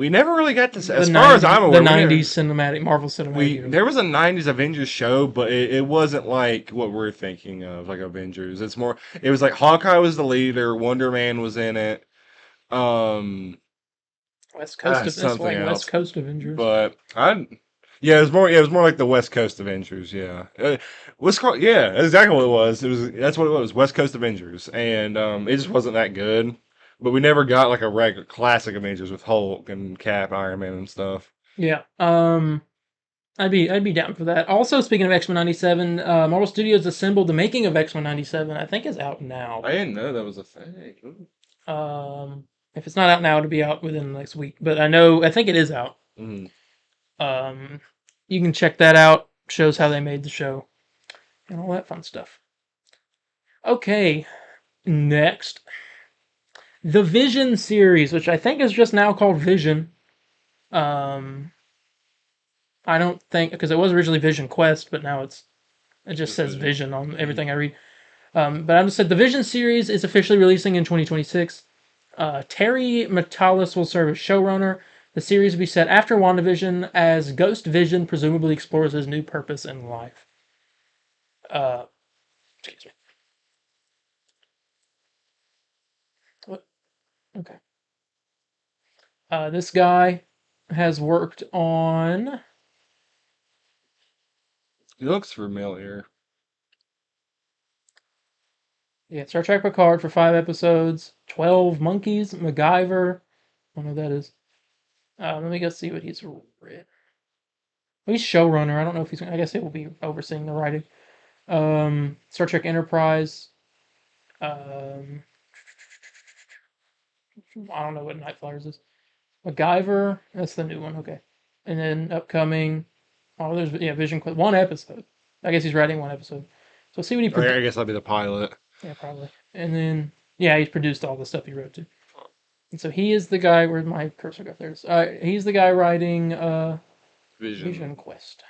never really got to. the As far as 90, I'm the aware, '90s cinematic Marvel cinematic we universe. there was a '90s Avengers show, but it wasn't like what we're thinking of, like Avengers. It's more. It was like Hawkeye was the leader, Wonder Man was in it. Um, That's something like West else. Coast Avengers. But I, yeah, it was more. Yeah, it was more like the West Coast Avengers. Yeah, what's called? Yeah, that's exactly what it was. That's what it was. West Coast Avengers, and it just wasn't that good. But we never got like a regular classic Avengers with Hulk and Cap, Iron Man, and stuff. Yeah. I'd be down for that. Also, speaking of X-Men '97, Marvel Studios assembled the making of X-Men '97. I think is out now. I didn't know that was a thing. Ooh. If it's not out now, it'll be out within the next week. But I think it is out. Mhm. Um, you can check that out. Shows how they made the show and all that fun stuff. Okay, next, the Vision series, which I think is just now called Vision. Um, I don't think because it was originally Vision Quest, but now it just Just says Vision. Vision on Mhm. everything I read. But I'm just said the Vision series is officially releasing in 2026. Terry Matalas will serve as showrunner. The series will be set after WandaVision as Ghost Vision presumably explores his new purpose in life. Uh, excuse me. What? Okay. This guy has worked on He looks familiar. Star Trek Picard for 5 episodes, 12 Monkeys, MacGyver. I don't know what that is. Let me go see what he's written. He's showrunner. I don't know if he's. I guess he will be overseeing the writing. Star Trek Enterprise. Um, I don't know what Night Flyers is. MacGyver. That's the new one. Okay, and then upcoming. Oh, there's Vision Quest. One episode. I guess he's writing one episode. So see what he. I guess I'll be the pilot. Yeah, probably. And then he's produced all the stuff he wrote too. And so he is the guy. Where's my cursor go? There's. He's the guy writing Vision. Vision Quest.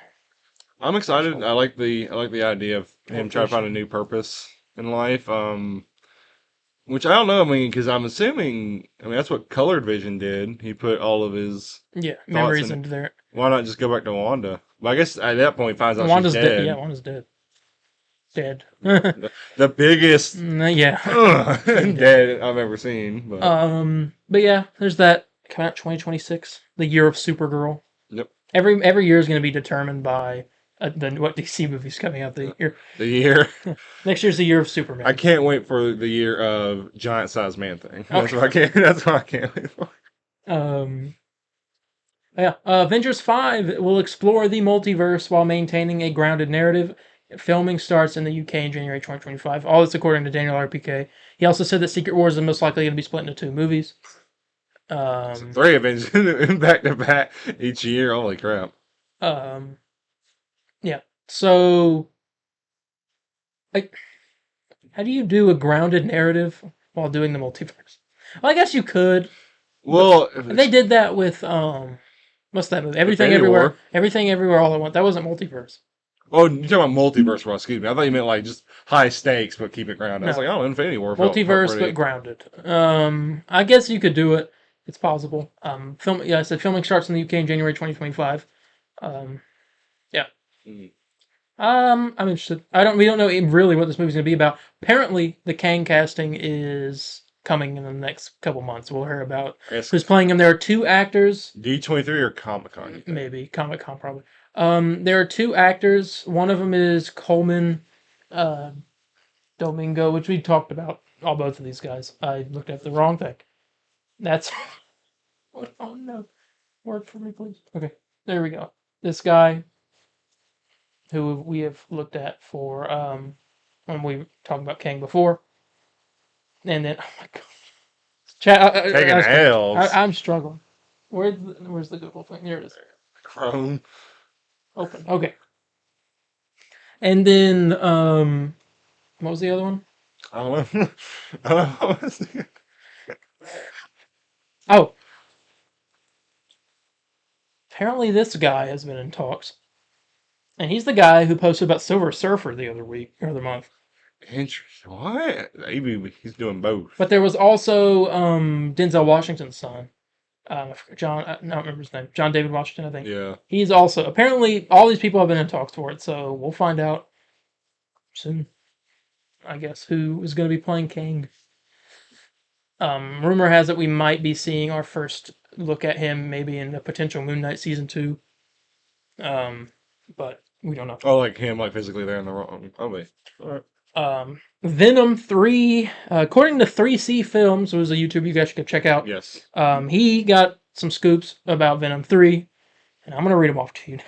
I'm excited. I like the idea of him trying to find a new purpose in life. Which I don't know. I mean, because I'm assuming. I mean, that's what Colored Vision did. He put all of his thoughts Memories in. into there. Why not just go back to Wanda? But I guess at that point he finds out Wanda's she's dead. Yeah, Wanda's dead. Dead. The biggest Yeah. dead I've ever seen. But yeah, there's that. Coming out 2026, the year of Supergirl. Yep. Every year is going to be determined by what DC movies coming out the year. The year. Next year's the year of Superman. I can't wait for the year of Giant Size Man Thing. That's what I can't. That's what I can't wait for. Avengers 5 will explore the multiverse while maintaining a grounded narrative. Filming starts in the UK in January 2025. All this according to Daniel RPK. He also said that Secret Wars is most likely going to be split into 2 movies. So 3 Avengers back to back each year. Holy crap! Yeah. So, like, how do you do a grounded narrative while doing the multiverse? Well, I guess you could. Well, They did that with what's that movie? Everything Infinity Everywhere. War. Everything Everywhere All at Once. That wasn't multiverse. Oh, you're talking about multiverse? Well, excuse me. I thought you meant like just high stakes, but keep it grounded. I was No. like, oh, Infinity War. Multiverse, but grounded. I guess you could do it. It's possible. I said filming starts in the UK in January 2025. Yeah. Mm. I'm interested. We don't know really what this movie's gonna be about. Apparently, the Kang casting is coming in the next couple months. We'll hear about who's playing him. There are 2 actors. D23 or Comic Con? Maybe Comic Con, probably. There are 2 actors. One of them is Coleman Domingo, which we talked about. Both of these guys. I looked at the wrong thing. That's. Oh no! Work for me, please. Okay, there we go. This guy, who we have looked at for when we talked about Kang before, and then oh my god, Taking L's. I'm struggling. Where's the Google thing? There it is. Chrome. Open. Okay. And then what was the other one? I don't know. I don't know. Oh, apparently this guy has been in talks, and he's the guy who posted about Silver Surfer the other month. Interesting. What? Maybe he's doing both. But there was also Denzel Washington's son, John. I don't remember his name. John David Washington, I think. Yeah. He's also apparently all these people have been in talks for it, so we'll find out soon. I guess who is going to be playing Kang. Rumor has it we might be seeing our first look at him maybe in a potential Moon Knight season 2. But we don't know. Oh, like him, like physically there in the wrong. Oh wait. All right. Venom 3, according to 3C Films, who is a YouTuber you guys should check out. Yes. He got some scoops about Venom 3, and I'm gonna read them off to you now.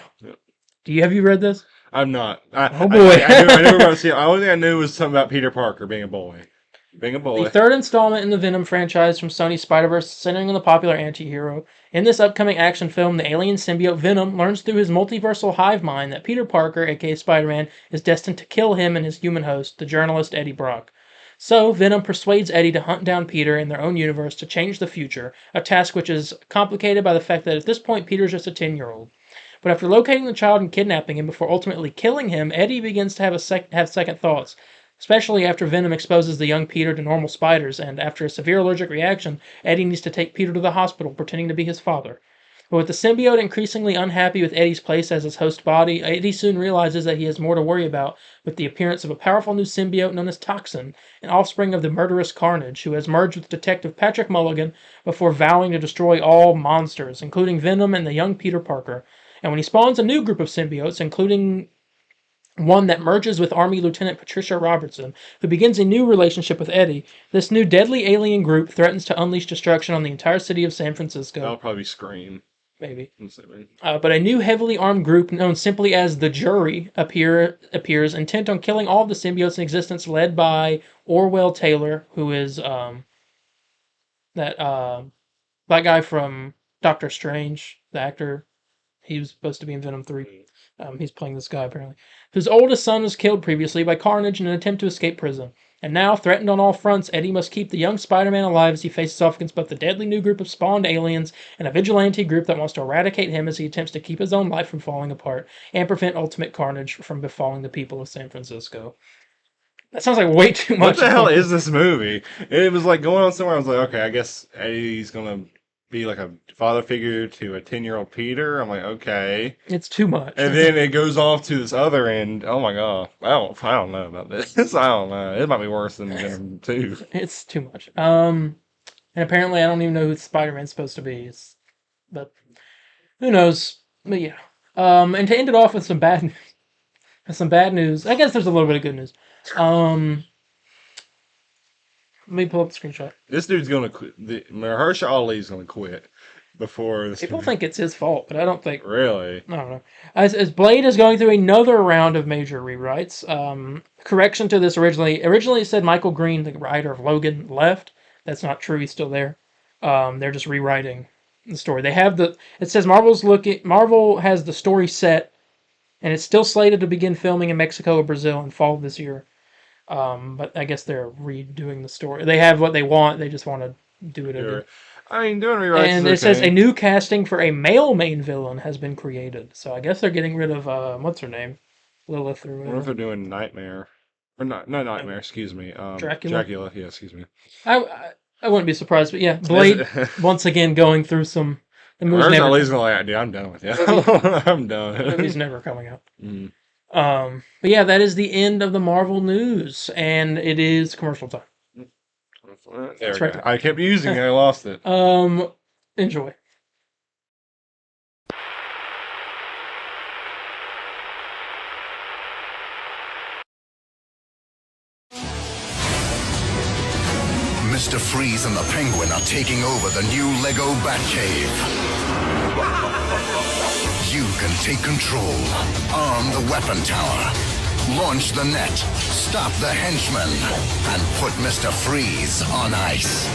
Yep. Have you read this? I'm not. Oh boy! I knew about to see it. The only thing I knew was something about Peter Parker being a boy. The third installment in the Venom franchise from Sony's Spider-Verse, centering on the popular anti-hero. In this upcoming action film, the alien symbiote Venom learns through his multiversal hive mind that Peter Parker, aka Spider-Man, is destined to kill him and his human host, the journalist Eddie Brock. So, Venom persuades Eddie to hunt down Peter in their own universe to change the future, a task which is complicated by the fact that at this point Peter's just a 10-year-old. But after locating the child and kidnapping him before ultimately killing him, Eddie begins to have second thoughts. Especially after Venom exposes the young Peter to normal spiders, and after a severe allergic reaction, Eddie needs to take Peter to the hospital, pretending to be his father. But with the symbiote increasingly unhappy with Eddie's place as his host body, Eddie soon realizes that he has more to worry about with the appearance of a powerful new symbiote known as Toxin, an offspring of the murderous Carnage, who has merged with Detective Patrick Mulligan before vowing to destroy all monsters, including Venom and the young Peter Parker. And when he spawns a new group of symbiotes, including one that merges with Army Lieutenant Patricia Robertson, who begins a new relationship with Eddie. This new deadly alien group threatens to unleash destruction on the entire city of San Francisco. That'll probably Scream. Maybe. But a new heavily armed group known simply as the Jury appears, intent on killing all of the symbiotes in existence, led by Orwell Taylor, who is that guy from Doctor Strange, the actor. He was supposed to be in Venom 3. He's playing this guy, apparently. Whose oldest son was killed previously by Carnage in an attempt to escape prison. And now, threatened on all fronts, Eddie must keep the young Spider-Man alive as he faces off against both the deadly new group of spawned aliens and a vigilante group that wants to eradicate him as he attempts to keep his own life from falling apart and prevent ultimate carnage from befalling the people of San Francisco. That sounds like way too much. What the hell is this movie? It was like going on somewhere. I was like, okay, I guess Eddie's gonna be like a father figure to a 10-year-old Peter. I'm like, okay. It's too much. And then it goes off to this other end. Oh my god. I don't know about this. I don't know. It might be worse than Venom 2. It's too much. And apparently I don't even know who Spider-Man's supposed to be. But who knows? But yeah. And to end it off with some bad news. I guess there's a little bit of good news. Let me pull up the screenshot. This dude's gonna quit. Mahershala Ali's gonna quit before this. People think it's his fault, but I don't think. Really? I don't know. As Blade is going through another round of major rewrites. Correction to this originally it said Michael Green, the writer of Logan, left. That's not true. He's still there. They're just rewriting the story. They have it says Marvel has the story set, and it's still slated to begin filming in Mexico or Brazil in fall of this year. But I guess they're redoing the story. They have what they want. They just want to do it again. I mean, doing rewrites. And it says a new casting for a male main villain has been created. So I guess they're getting rid of what's her name, Lilith or whatever. What if they're doing Nightmare? Or not Nightmare. Excuse me. Dracula. Yeah, excuse me. I wouldn't be surprised, but yeah, Blade once again going through some. The movie's never. Ali's like, dude, I'm done with you. I'm done. The movie's never coming out. Mm. But yeah, that is the end of the Marvel news, and it is commercial time. There we go. I kept using it, I lost it. Enjoy. Mr. Freeze and the Penguin are taking over the new Lego Batcave. You can take control, arm the weapon tower, launch the net, stop the henchmen, and put Mr. Freeze on ice.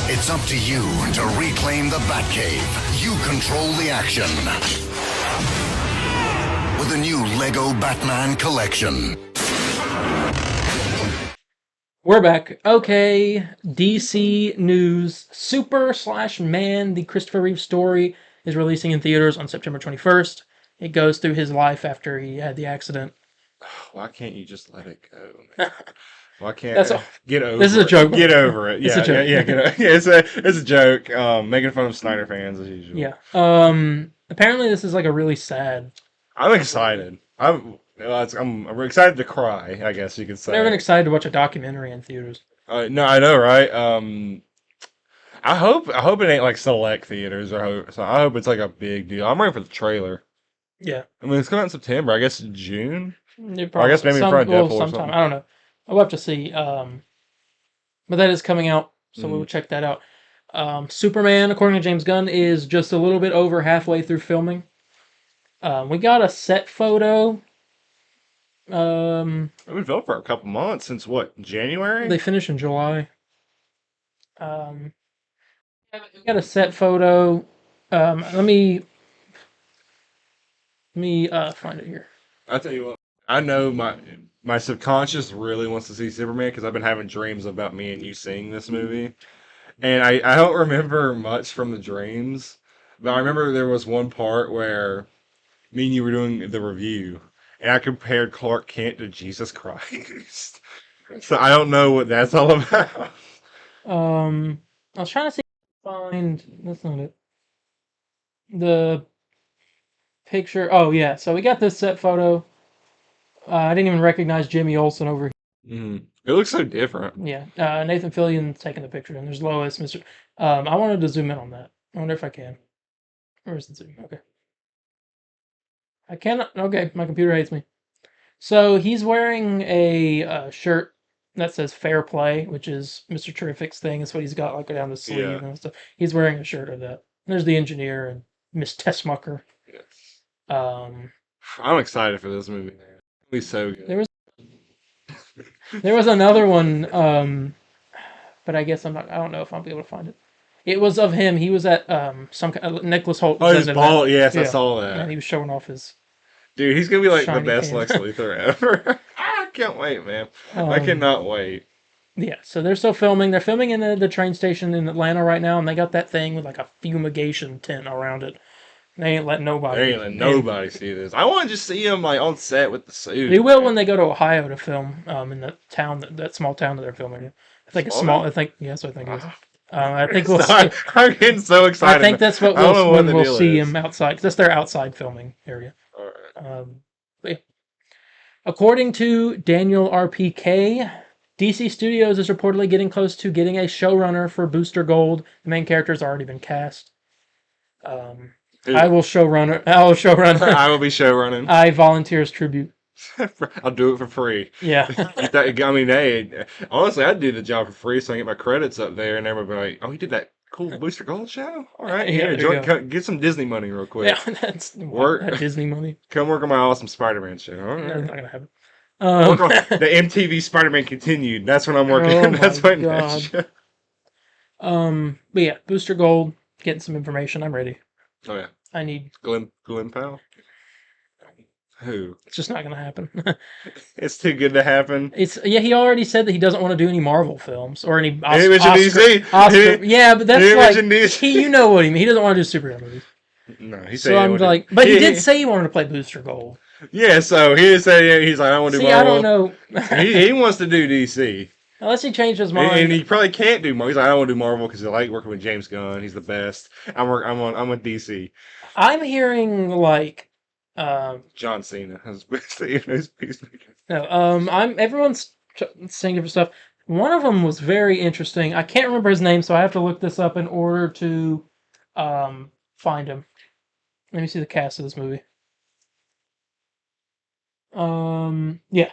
It's up to you to reclaim the Batcave. You control the action. With the new Lego Batman collection. We're back. Okay, DC news. Super/Man, the Christopher Reeve story, is releasing in theaters on September 21st. It goes through his life after he had the accident. Why can't you just let it go, man? Why can't That's all. get over This is a it? joke. Get over it. It's Yeah, a joke. it's a joke. Making fun of Snyder fans as usual. Yeah. Apparently this is like a really sad. I'm excited. I'm excited to cry, I guess you could say. I've never been excited to watch a documentary in theaters. No, I know, right? I hope it ain't like select theaters. I hope it's like a big deal. I'm waiting for the trailer. Yeah. I mean, it's coming out in September. I guess June. Or I guess maybe in front of Deadpool or sometime. something. I don't know. I'll have to see. But that is coming out, so we'll check that out. Superman, according to James Gunn, is just a little bit over halfway through filming. We got a set photo. I've been filming for a couple months since what, January? They finish in July. We got a set photo. Let me find it here. I tell you what, I know my subconscious really wants to see Superman because I've been having dreams about me and you seeing this movie, and I don't remember much from the dreams, but I remember there was one part where me and you were doing the review, and I compared Clark Kent to Jesus Christ. So I don't know what that's all about. I was trying to see if I can find. That's not it. The picture. Oh yeah, so we got this set photo. I didn't even recognize Jimmy Olsen over It looks so different. here. Yeah, Nathan Fillion's taking the picture, and there's Lois, Mr. I wanted to zoom in on that. I wonder if I can. Where's the zoom? Okay. I cannot. Okay, my computer hates me. So he's wearing a shirt that says "Fair Play," which is Mr. Terrific's thing. That's what he's got like down the sleeve and stuff. He's wearing a shirt of that. There's the engineer and Miss Tessmucker. Yes. Um, I'm excited for this movie. It'll be so good. There was another one, but I guess I don't know if I'll be able to find it. It was of him. He was at some Nicholas Holt. Oh, was his at an ball. event. Yes, I Yeah. saw that. And he was showing off his. Dude, he's gonna be like the Shiny best can. Lex Luthor ever. I can't wait, man. I cannot wait. Yeah, so they're still filming. They're filming in the train station in Atlanta right now, and they got that thing with like a fumigation tent around it. They ain't letting nobody. They ain't letting nobody see this. I want to just see him like on set with the suit. They will when they go to Ohio to film in the town that small town that they're filming in. I think it's small. I think yes, I think it is. I think we'll. I'm getting so excited. I think that's what we'll see him outside. 'Cause that's their outside filming area. All right. But yeah. According to Daniel RPK, DC Studios is reportedly getting close to getting a showrunner for Booster Gold. The main character has already been cast. I will showrun. I will be showrunning. I volunteer as tribute. I'll do it for free. Yeah. I mean, hey, honestly, I'd do the job for free so I can get my credits up there, and everybody be like, "Oh, you did that cool Booster Gold show? All right, Yeah, here, there you get some Disney money real quick. Yeah, that's Work. that Disney money. Come work on my awesome Spider-Man show. All That's right. not gonna happen. Work on the MTV Spider-Man Continued. That's what I'm working Oh on. That's my my next show. But yeah, Booster Gold, getting some information. I'm ready. Oh yeah, I need. Glenn Powell. Who? It's just not gonna happen. It's too good to happen. He already said that he doesn't want to do any Marvel films or any Image in DC. Oscar. Yeah, but that's Image like in DC. you know what he means. He doesn't want to do superhero movies. No, he said. So I'm like, but he did say he wanted to play Booster Gold. Yeah, so he said he's like, I want to do See, Marvel. I don't know. he wants to do DC. Unless he changed his mind. And he probably can't do Marvel. He's like, I don't want to do Marvel because I like working with James Gunn. He's the best. I'm with DC. I'm hearing like. John Cena has Peacemaker. No, everyone's saying different stuff. One of them was very interesting. I can't remember his name, so I have to look this up in order to find him. Let me see the cast of this movie. Yeah,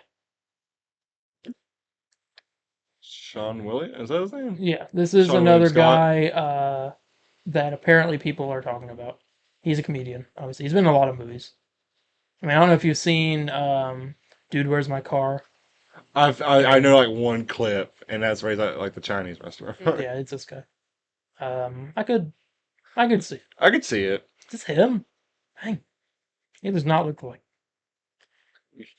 Sean Williams, is that his name? yeah. This is Sean another William Scott. guy that apparently people are talking about. He's a comedian, obviously. He's been in a lot of movies. I mean, I don't know if you've seen Dude, Where's My Car? I know like one clip, and that's where he's at like the Chinese restaurant. Yeah, it's this guy. I could see it. I could see it. Is this him? Dang, he does not look like.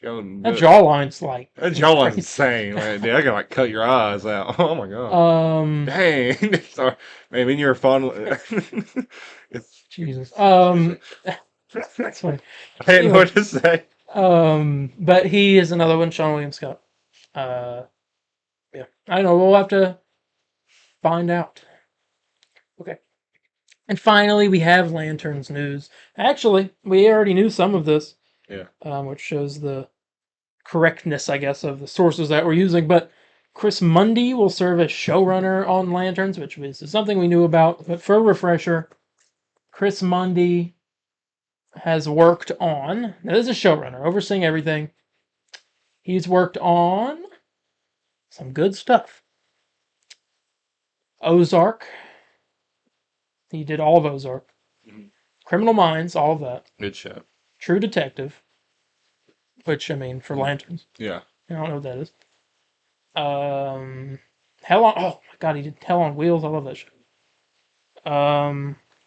That jawline's like. That jawline's crazy. insane. Like, dude, I can like cut your eyes out. Oh my god. Dang. Sorry. Maybe you're fun. It's Jesus. That's funny. I didn't know what to say. But he is another one, Sean William Scott. Yeah. I don't know. We'll have to find out. Okay. And finally, we have Lanterns news. Actually, we already knew some of this. Yeah. Which shows the correctness, I guess, of the sources that we're using. But Chris Mundy will serve as showrunner on Lanterns, which is something we knew about. But for a refresher, Chris Mundy has worked on. Now, this is a showrunner, overseeing everything. He's worked on some good stuff. Ozark. He did all of Ozark. Mhm. Criminal Minds, all of that. Good show. True Detective. Which, I mean, for Lanterns. Yeah. I don't know what that is. Hell on... Oh, my God, he did Hell on Wheels. I love that show.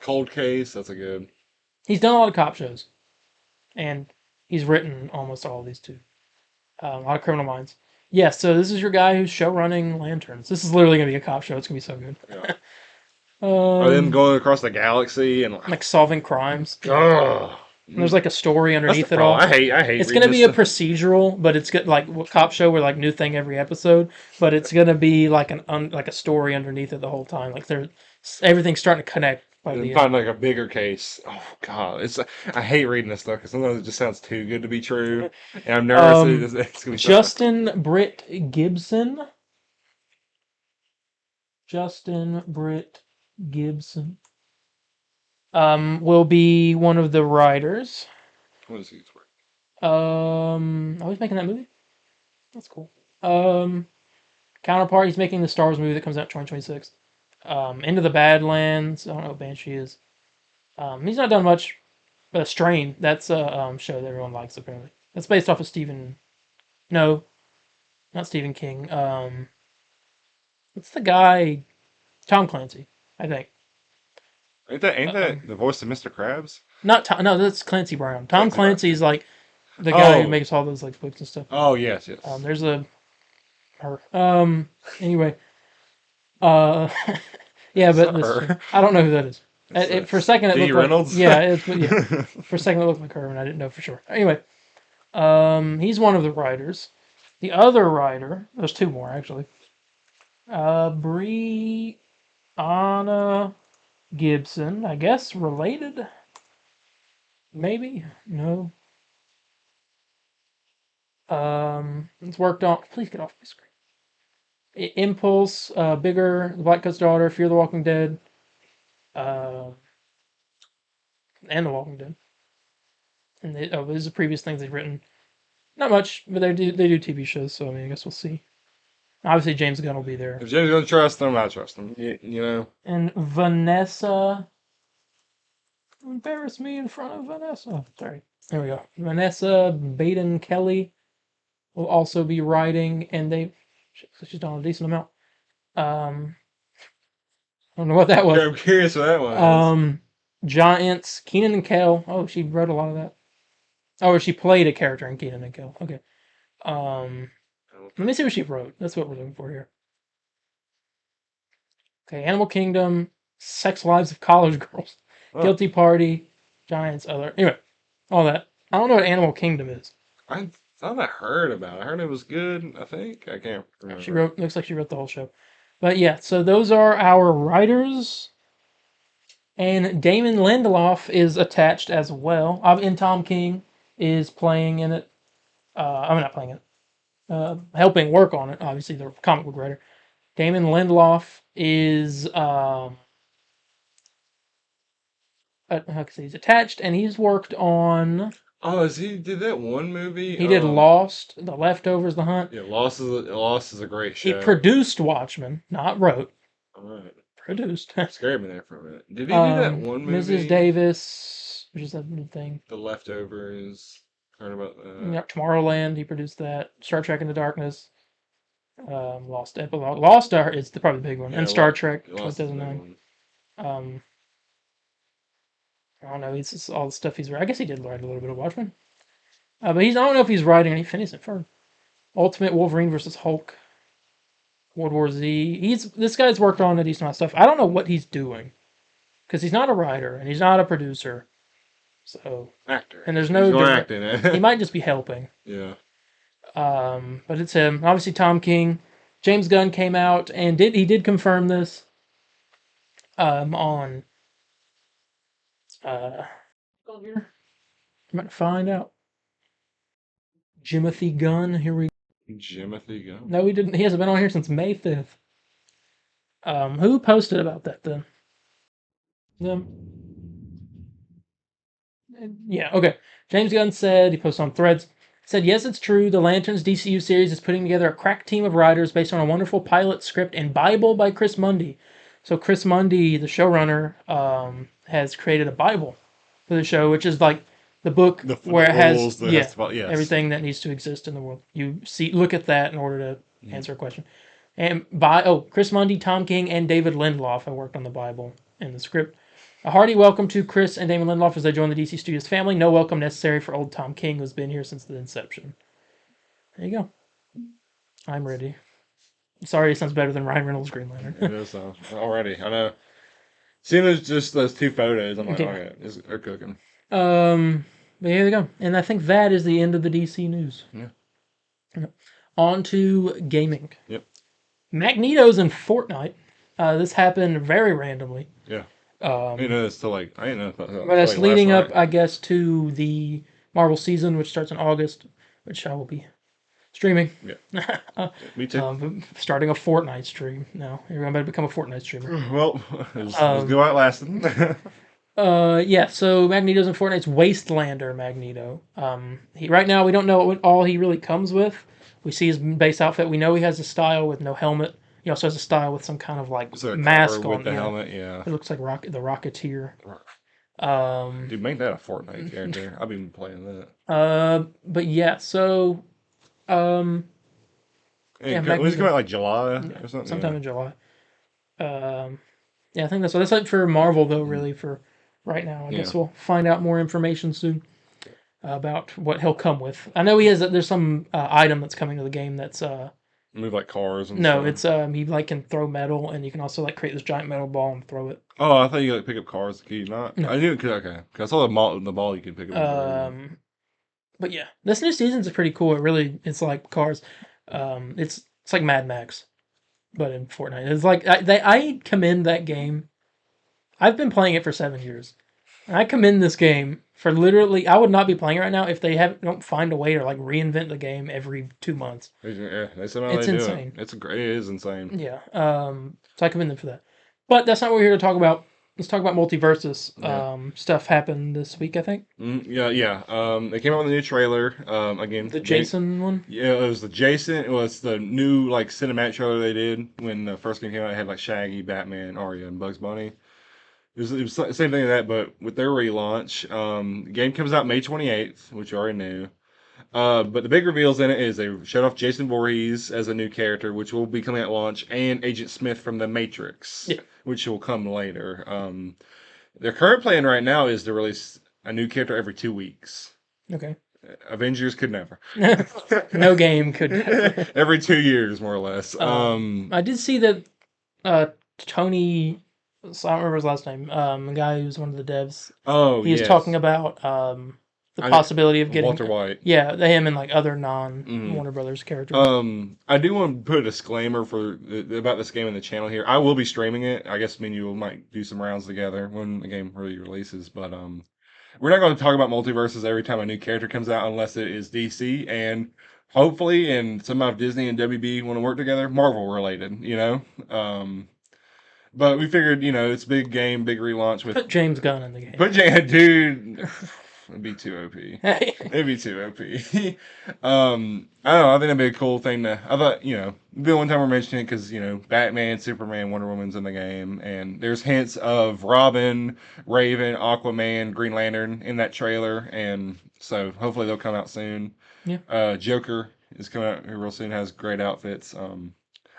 Cold Case. That's a good. He's done a lot of cop shows. And he's written almost all of these, too. A lot of Criminal Minds. Yeah, so this is your guy who's show running Lanterns. This is literally going to be a cop show. It's going to be so good. Yeah. Are them going across the galaxy and like solving crimes. Oh, And there's like a story underneath it all. I hate. It's going to be a procedural, but it's good like cop show where like new thing every episode. But it's going to be like like a story underneath it the whole time. Like everything's starting to connect. By the find like a bigger case. Oh god, I hate reading this stuff because sometimes it just sounds too good to be true, and I'm nervous. It's gonna be Justin Britt Gibson. Will be one of the writers. What is he? He's making that movie. That's cool. Counterpart, he's making the Star Wars movie that comes out in 2026. Into the Badlands. I don't know what Banshee is. He's not done much. But Strain, that's a show that everyone likes apparently. That's based off of Stephen. No, not Stephen King. What's the guy? Tom Clancy, I think. Ain't that the voice of Mr. Krabs? Not Tom. No, that's Clancy Brown. Tom Clancy's like the guy who makes all those like books and stuff. Oh yes. There's her. Anyway. Yeah, but I don't know who that is. For a second, it looked Reynolds? Like, yeah. For a second, it looked like her, and I didn't know for sure. Anyway, he's one of the writers. The other writer, there's two more actually. Brianna Gibson, I guess related. Maybe no. It's worked on. Please get off my screen. Impulse, Bigger, The Black Coat's Daughter, Fear the Walking Dead, and The Walking Dead. And these are previous things they've written. Not much, but they do TV shows, so I mean, I guess we'll see. Obviously, James Gunn will be there. If James gonna trust them, I trust them. You know. And Vanessa, embarrass me in front of Vanessa. Sorry, there we go. Vanessa Baden Kelly will also be writing, and she's done a decent amount. I don't know what that was. Yeah, I'm curious what that was. Giants, Kenan and Kel. Oh, she wrote a lot of that. Oh, or she played a character in Kenan and Kel. Okay. Let me see what she wrote. That's what we're looking for here. Okay, Animal Kingdom, Sex Lives of College Girls, Guilty Party, Giants, other. Anyway, all that. I don't know what Animal Kingdom is. I thought I heard about it. I heard it was good, I think. I can't remember. Looks like she wrote the whole show. But yeah, so those are our writers. And Damon Lindelof is attached as well. And Tom King is playing in it. I'm not playing it. Helping work on it, obviously, the comic book writer. Damon Lindelof is he's attached, and he's worked on. Oh, did that one movie? He did Lost, The Leftovers, The Hunt. Yeah, Lost is a great show. He produced Watchmen, not wrote. All right. Produced. Scared me there for a minute. Did he do that one movie? Mrs. Davis, which is that new thing. The Leftovers. Heard about that. Yeah, Tomorrowland, he produced that. Star Trek Into Darkness. Lost Epilogue. Lost Star is probably the big one. Yeah, And Star Lost- Trek Lost is the big 2009. one. I don't know. It's just all the stuff he's writing. I guess he did write a little bit of Watchmen. But I don't know if he's writing any finished it for Ultimate Wolverine versus Hulk. World War Z. This guy's worked on a decent amount of stuff. I don't know what he's doing. Because he's not a writer and he's not a producer. So Actor. and there's no He's gonna direct- act in it. he might just be helping. Yeah. But it's him. Obviously Tom King. James Gunn came out and he did confirm this on here. I'm about to find out. Jimothy Gunn. Here we Jimothy Gunn. No, he didn't. He hasn't been on here since May 5th. Who posted about that then? Them. Yeah, okay. James Gunn said, he posted on Threads, said, yes, it's true. The Lanterns DCU series is putting together a crack team of writers based on a wonderful pilot script and Bible by Chris Mundy. So Chris Mundy, the showrunner, has created a Bible for the show, which is like the book where it has everything that needs to exist in the world. You look at that in order to answer a question. And Chris Mundy, Tom King, and David Lindelof have worked on the Bible and the script. A hearty welcome to Chris and Damon Lindelof as they join the DC Studios family. No welcome necessary for old Tom King, who's been here since the inception. There you go. I'm ready. Sorry, it sounds better than Ryan Reynolds' Green Lantern. It is already. I know. Seeing those two photos, I'm like, okay, they're cooking. But here we go. And I think that is the end of the DC news. Yeah. On to gaming. Yep. Magneto's in Fortnite. This happened very randomly. Yeah. I didn't know this till I didn't know. But it's leading up, I guess, to the Marvel season, which starts in August, which I will be streaming. Yeah. Me too. Starting a Fortnite stream now. Everyone better become a Fortnite streamer. Well, let's go out lasting. Yeah, so Magneto's in Fortnite's Wastelander Magneto. Right now we don't know what all he really comes with. We see his base outfit. We know he has a style with no helmet. He also has a style with some kind of like mask on with the helmet. Yeah, it looks like the Rocketeer. Dude, make that a Fortnite character. I've been playing that. But yeah, so when's it come out, like July or something? Sometime in July. Yeah, I think that's like for Marvel though. Really, for right now, I guess we'll find out more information soon about what he'll come with. I know there's some item that's coming to the game that's move like cars and no, stuff. it's he like can throw metal and you can also like create this giant metal ball and throw it. Oh, I thought you like pick up cars. Can you not? No. I knew it could. Okay, because I saw the ball you could pick up. But yeah, this new season's pretty cool. It's like cars. It's like Mad Max, but in Fortnite. It's like I commend that game. I've been playing it for 7 years. I commend this game for literally. I would not be playing it right now if they don't find a way to like reinvent the game every 2 months. Yeah, it's insane. It is insane. Yeah. So I commend them for that. But that's not what we're here to talk about. Let's talk about Multiversus. Stuff happened this week, I think. Yeah. They came out with a new trailer. Again, the Jason one. Yeah, it was the Jason. It was the new like cinematic trailer they did when the first game came out. It had like Shaggy, Batman, Arya, and Bugs Bunny. It was the same thing as that, but with their relaunch. The game comes out May 28th, which you already knew. But the big reveals in it is they showed off Jason Voorhees as a new character, which will be coming at launch, and Agent Smith from The Matrix, which will come later. Their current plan right now is to release a new character every 2 weeks. Okay. Avengers could never. No game could never. Every 2 years, more or less. I did see that Tony... So I don't remember his last name. The guy who's one of the devs. Oh, he was talking about the possibility of getting Walter White. Yeah, him and like other non Warner Brothers characters. I do want to put a disclaimer about this game in the channel here. I will be streaming it. I guess me and you might do some rounds together when the game really releases. But we're not going to talk about multiverses every time a new character comes out unless it is DC and hopefully, and somehow if Disney and WB want to work together, Marvel related. But we figured, it's a big game, big relaunch with... Put James Gunn in the game. Dude... It'd be too OP. Hey. It'd be too OP. I don't know. I think that'd be a cool thing to. I thought, the one time we're mentioning it because Batman, Superman, Wonder Woman's in the game, and there's hints of Robin, Raven, Aquaman, Green Lantern in that trailer, and so hopefully they'll come out soon. Yeah. Joker is coming out here real soon. Has great outfits.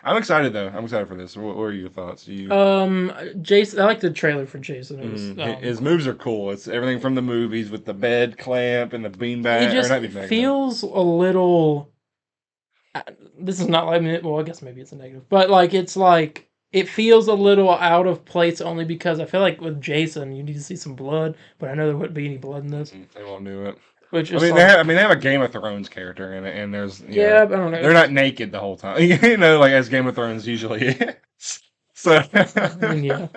I'm excited though. I'm excited for this. What are your thoughts? Jason, I like the trailer for Jason. It was, His moves are cool. It's everything from the movies with the bed clamp and the beanbag. It just or not beanbag, feels a little. This is not like, well, I guess maybe it's a negative, but like it's like it feels a little out of place only because I feel like with Jason you need to see some blood, but I know there wouldn't be any blood in this. They won't do it. Which I is mean, like, they have a Game of Thrones character in it, and there's yeah, but I don't know. they're not naked the whole time. Like as Game of Thrones usually is. So I mean, yeah.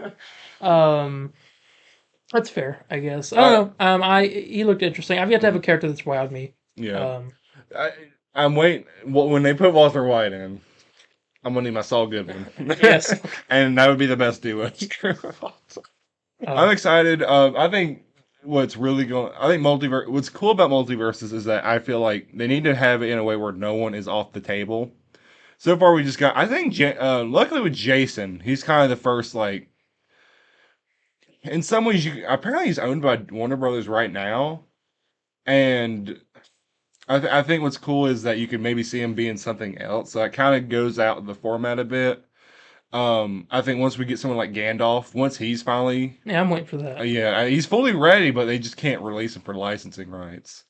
That's fair, I guess. I don't know. He looked interesting. I've yet to have a character that's wowed me. Yeah. I'm waiting. Well, when they put Walter White in, I'm gonna need my Saul Goodman. Yes. And that would be the best duo. I'm excited. I think what's really going. I think multiverse. What's cool about multiverses is that I feel like they need to have it in a way where no one is off the table. So far, we just got. I think, luckily with Jason, he's kind of the first like. In some ways, apparently he's owned by Warner Brothers right now, and I think what's cool is that you can maybe see him being something else. So it kind of goes out of the format a bit. I think once we get someone like Gandalf, once he's finally, Yeah, I'm waiting for that. he's fully ready, but they just can't release him for licensing rights.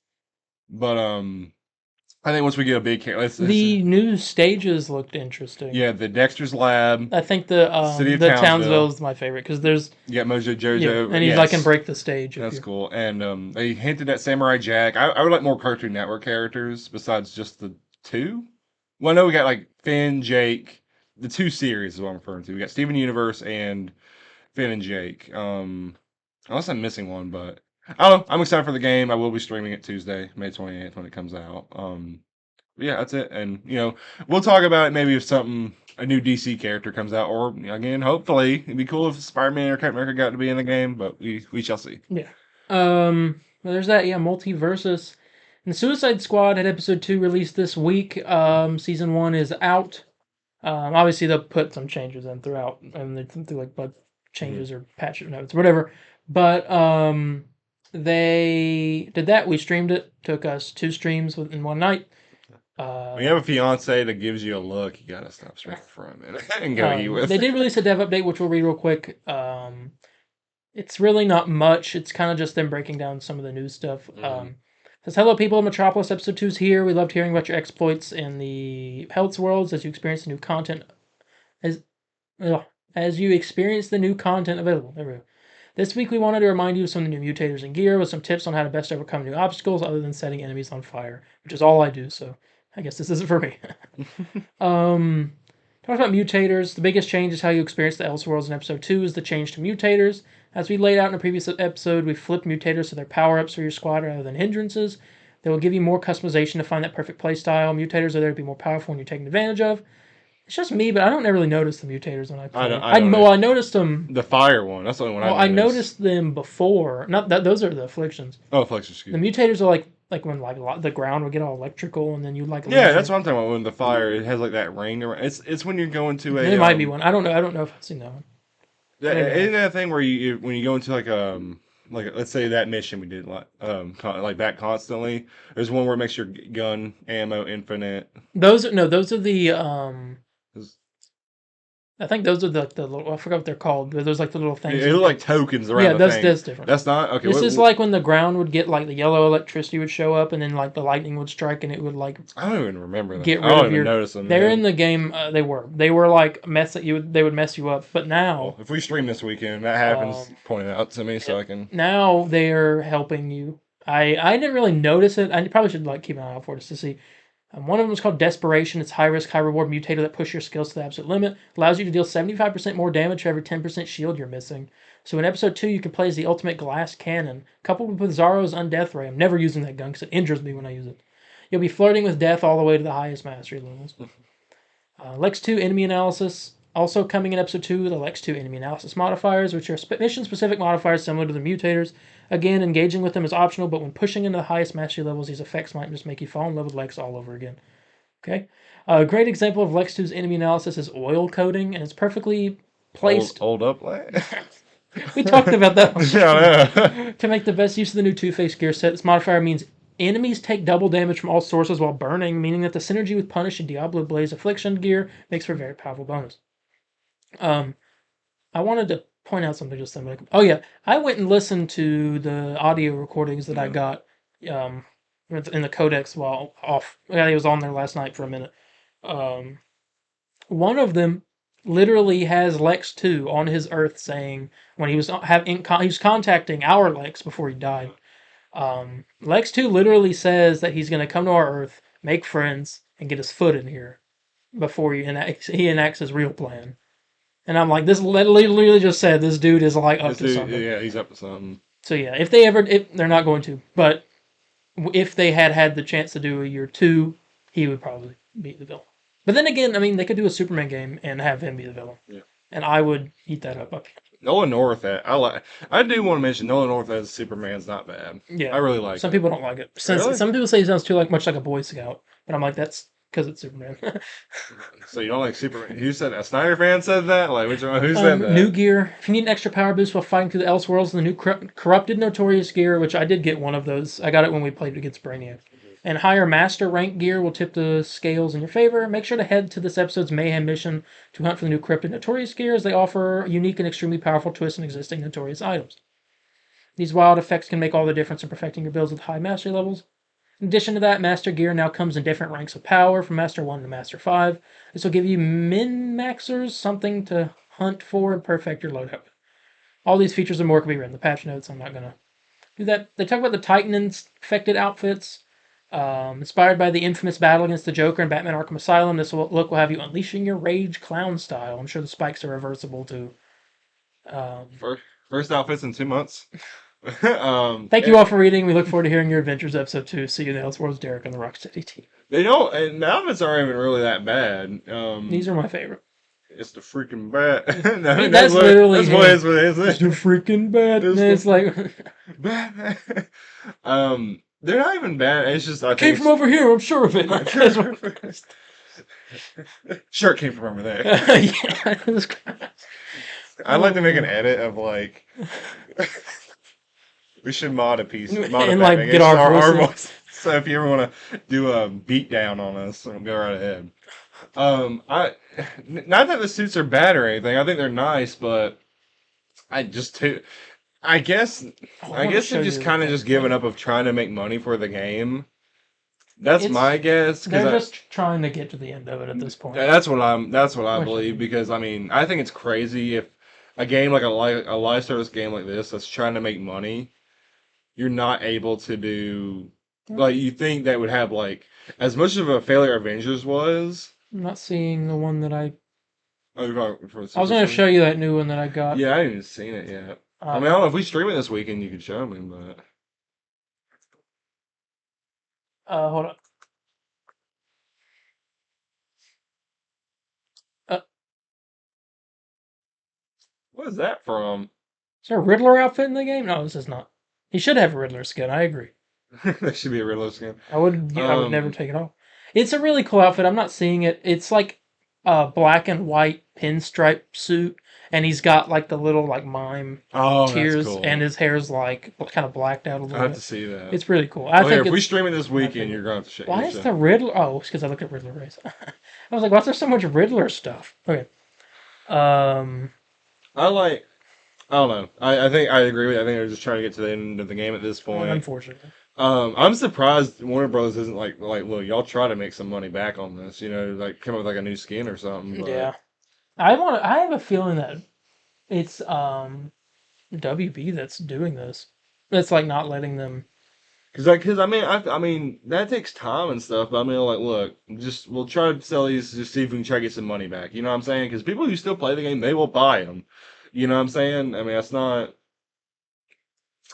But I think once we get a big character, The new stages looked interesting. yeah, the Dexter's Lab, I think the City of Townsville is my favorite because there's you got Mojo Jojo, yeah, and he's like can break the stage. That's cool. And they hinted at Samurai Jack. I would like more Cartoon Network characters besides just the two. Well, I know we got like Finn, Jake. The two series is what I'm referring to. We got Steven Universe and Finn and Jake. Unless I'm missing one, but I don't know. I'm excited for the game. I will be streaming it Tuesday, May 28th when it comes out. Yeah, that's it. And we'll talk about it maybe if a new DC character comes out, or again, hopefully it'd be cool if Spider-Man or Captain America got to be in the game, but we shall see. Yeah. Well, there's that. Yeah, Multiversus. And Suicide Squad had episode 2 released this week. Season 1 is out. Obviously they'll put some changes in throughout, and they do like bug changes or patch notes, whatever. But they did that. We streamed it. Took us 2 streams in one night. When you have a fiance that gives you a look, you gotta stop straight for a minute and go eat with. They did release a dev update, which we'll read real quick. It's really not much. It's kind of just them breaking down some of the new stuff. Says, hello people, Metropolis episode 2 is here. We loved hearing about your exploits in the Health's worlds as you experience the new content. As you experience the new content available. There we go. This week we wanted to remind you of some of the new mutators and gear with some tips on how to best overcome new obstacles other than setting enemies on fire, which is all I do, so I guess this isn't for me. Talking about mutators, the biggest change is how you experience the Elseworlds in episode 2 is the change to mutators. As we laid out in a previous episode, we flipped mutators to their power-ups for your squad rather than hindrances. They will give you more customization to find that perfect playstyle. Mutators are there to be more powerful when you're taken advantage of. It's just me, but I don't really notice the mutators when I play. I noticed them. The fire one. That's the only one I noticed them before. Not that those are the afflictions. Oh, afflictions. Excuse me. The mutators are like when the ground would get all electrical and then you like. Yeah, that's what I'm talking about. When the fire, it has like that ring around. It's when you're going to a. It might be one. I don't know if I've seen that one. Isn't that a thing where when you go into like let's say that mission we did like back constantly. There's one where it makes your gun ammo infinite. Those are the I think those are the little, I forgot what they're called, but there's like the little things. They look like tokens around the thing. That's different. That's not? Okay. This is like when the ground would get like the yellow electricity would show up and then like the lightning would strike and it would like. I don't even remember that. Get rid I don't of even notice them. They're in the game. They were like they would mess you up, but now. Well, if we stream this weekend, that happens. Point it out to me so I can. Now they're helping you. I didn't really notice it. I probably should keep an eye out for it just to see. One of them is called Desperation. It's high risk, high reward mutator that push your skills to the absolute limit. Allows you to deal 75% more damage for every 10% shield you're missing. So in episode 2, you can play as the ultimate glass cannon, coupled with Zaro's Undeath Ray. I'm never using that gun because it injures me when I use it. You'll be flirting with death all the way to the highest mastery levels. Lex 2 enemy analysis. Also coming in episode 2, the Lex 2 enemy analysis modifiers, which are mission-specific modifiers similar to the mutators. Again, engaging with them is optional, but when pushing into the highest mastery levels, these effects might just make you fall in love with Lex all over again. Okay? A great example of Lex 2's enemy analysis is oil coating, and it's perfectly placed. Old up lad. We talked about that. Yeah, I know. To make the best use of the new Two-Face gear set, this modifier means enemies take double damage from all sources while burning, meaning that the synergy with Punish and Diablo Blaze Affliction gear makes for a very powerful bonus. I wanted to point out something just a minute. Oh yeah, I went and listened to the audio recordings that I got in the codex while off. Yeah, he was on there last night for a minute. One of them literally has Lex 2 on his Earth saying when he was he was contacting our Lex before he died. Lex 2 literally says that he's going to come to our Earth, make friends, and get his foot in here before he enacts his real plan. And I'm like, this literally just said this dude is like up to something. Yeah, he's up to something. So yeah, if they're not going to, but if they had the chance to do a year 2, he would probably be the villain. But then again, I mean, they could do a Superman game and have him be the villain. Yeah. And I would eat that up. Nolan North, I do want to mention Nolan North as Superman's not bad. Yeah, I really like it. Some people don't like it. Really? Some people say he sounds too much like a Boy Scout, but I'm like, that's because it's Superman. So you don't like Superman? Who said that? A Snyder fan said that? Like, which one? Who said that? New gear. If you need an extra power boost while fighting through the Elseworlds, the new corrupted Notorious gear, which I did get one of those. I got it when we played against Brainiac. And higher master rank gear will tip the scales in your favor. Make sure to head to this episode's Mayhem mission to hunt for the new Corrupted Notorious gear, as they offer unique and extremely powerful twists in existing Notorious items. These wild effects can make all the difference in perfecting your builds with high mastery levels. In addition to that, Master Gear now comes in different ranks of power, from Master 1 to Master 5. This will give you min-maxers something to hunt for and perfect your loadout. All these features and more can be read in the patch notes. I'm not going to do that. They talk about the Titan-infected outfits. Inspired by the infamous battle against the Joker in Batman Arkham Asylum, this look will have you unleashing your rage clown style. I'm sure the spikes are reversible too. First outfits in 2 months. Thank you all for reading. We look forward to hearing your adventures episode 2. See you in the Elseworlds, Derek on the Rocksteady team. They don't, and the outfits aren't even really that bad. These are my favorite. It's the freaking bad. No, I mean, that's literally that's what it is. It's the freaking bad. It's like bad. They're not even bad. It's just I came from over here. I'm sure of it. Shirt came from over there. Yeah, I'd like to make an edit of like. We should mod a piece and like get our voice. So if you ever want to do a beat down on us, go right ahead. Not that the suits are bad or anything. I think they're nice, but I guess they're just kind of just giving up of trying to make money for the game. That's my guess. They're just trying to get to the end of it at this point. That's what I believe, because I mean I think it's crazy if a game like a live service game like this that's trying to make money, you're not able to do like you think that would have like as much of a failure Avengers was. I'm not seeing the one that I was going to show you that new one that I got. Yeah, I haven't even seen it yet. I mean, I don't know if we stream it this weekend, you could show me, but hold on. What is that from? Is there a Riddler outfit in the game? No, this is not. He should have a Riddler skin. I agree. There should be a Riddler skin. I would never take it off. It's a really cool outfit. I'm not seeing it. It's like a black and white pinstripe suit, and he's got like the little like mime tears, cool. And his hair's like kind of blacked out a little bit. I have to see that. It's pretty cool. I think if we stream it this weekend, you're going to have to check. Why is the Riddler? Oh, it's because I looked at Riddler race. I was like, why is there so much Riddler stuff? Okay. I don't know. I think I agree with you. I think they're just trying to get to the end of the game at this point. Unfortunately. I'm surprised Warner Bros. Isn't like, look, y'all try to make some money back on this, like come up with like a new skin or something. But... Yeah. I have a feeling that it's WB that's doing this. That's like not letting them. Because I mean that takes time and stuff. But I mean, like, look, we'll try to sell these, just see if we can try to get some money back. You know what I'm saying? Because people who still play the game, they will buy them. You know what I'm saying? I mean, that's not.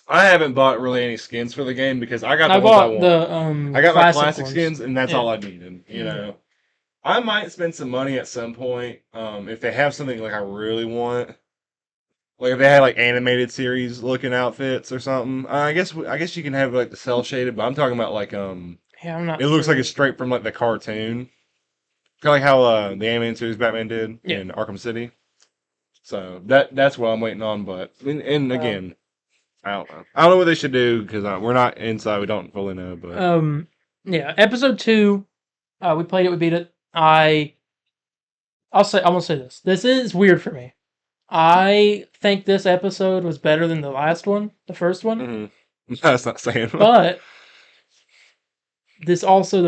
I haven't bought really any skins for the game because I got the ones I want. I got my classic skins, and that's all I needed. You know, I might spend some money at some point if they have something like I really want. Like if they had like animated series looking outfits or something. I guess you can have like the cell shaded, but I'm talking about like Yeah, I'm not it looks like sure. it's straight from like the cartoon. Kind of like how the animated series Batman did Yeah. in Arkham City. So that's what I'm waiting on. But and again, I don't know. I don't know what they should do because we're not inside. We don't fully know. But Yeah, episode 2, we played it, we beat it. I'm gonna say this. This is weird for me. I think this episode was better than the last one, the first one. That's not saying. But the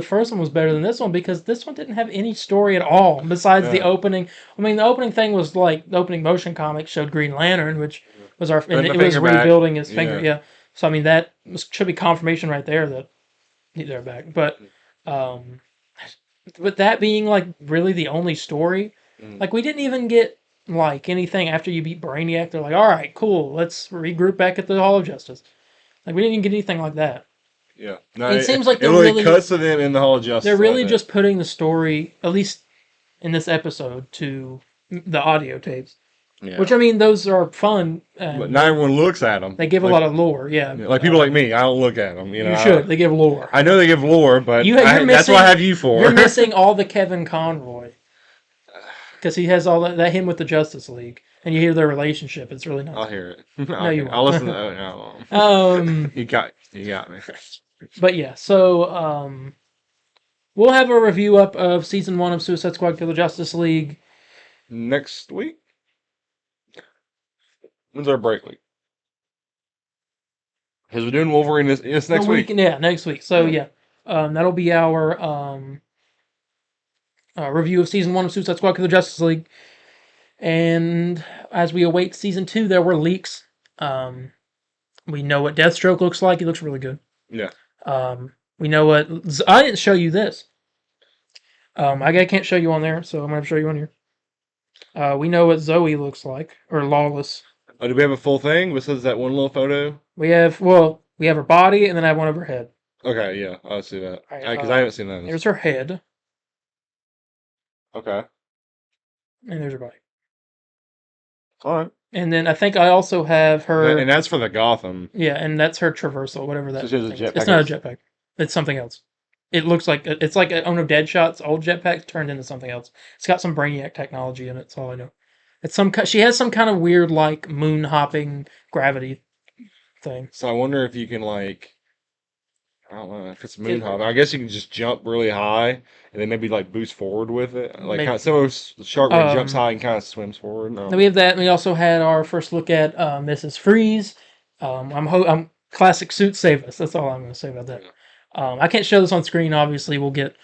first one was better than this one because this one didn't have any story at all besides the Yeah. opening. I mean, the opening thing was like the opening motion comic showed Green Lantern, which was and Putting the it was finger back. rebuilding his finger. Yeah. Yeah. So I mean, that should be confirmation right there that they're back. But with that being like really the only story, like we didn't even get like anything after you beat Brainiac. They're like, all right, cool, let's regroup back at the Hall of Justice. Like we didn't even get anything like that. Yeah. No, It seems like it they're really really- cuts to them in the Hall of Justice. They're really like just putting the story, at least in this episode, to the audio tapes. that. Yeah. Which I mean, those are fun. But And not everyone looks at them. they give a lot of lore. Yeah, Like people like me, I don't look at them. You know, you should. They give lore. I know they give lore, but You're that's missing- what I have you for. You're missing all the Kevin Conroy because he has all that him with the Justice League, and you hear their relationship. It's really nice. I'll hear it. No, you I'll won't. listen to it. No, I won't. You got me. But yeah, so we'll have a review up of season 1 of Suicide Squad: Kill the Justice League Next week? When's our break week? Because we're doing Wolverine this next week. Yeah, next week. So yeah, that'll be our review of season 1 of Suicide Squad: Kill the Justice League. And as we await season 2, there were leaks. We know what Deathstroke looks like. He looks really good. Yeah. We know what I didn't show you this. I can't show you on there, so I'm gonna show you on here. We know what Zoe looks like, or Lawless. Oh, do we have a full thing besides that one little photo? We have her body, and then I have one of her head. Okay, yeah, I'll see that. All right, Because I haven't seen those. There's her head, Okay. and there's her body. All right. And then I think I also have her. And that's for the Gotham. Yeah, and that's her traversal, whatever that. So she has a thing is. jetpack. It's not a jetpack. It's something else. It looks like it's like one of Deadshot's old jetpacks turned into something else. It's got some Brainiac technology in it. That's all I know. It's she has some kind of weird like moon hopping gravity thing. So I wonder if you can like, I don't know if it's moon hop. I guess you can just jump really high and then maybe like boost forward with it. Like Maybe. kind of, some of Shark Ray jumps high and kind of swims forward. No. Then we have that. And we also had our first look at Mrs. Freeze. I'm classic suit save us. That's all I'm going to say about that. I can't show this on screen. Obviously, we'll get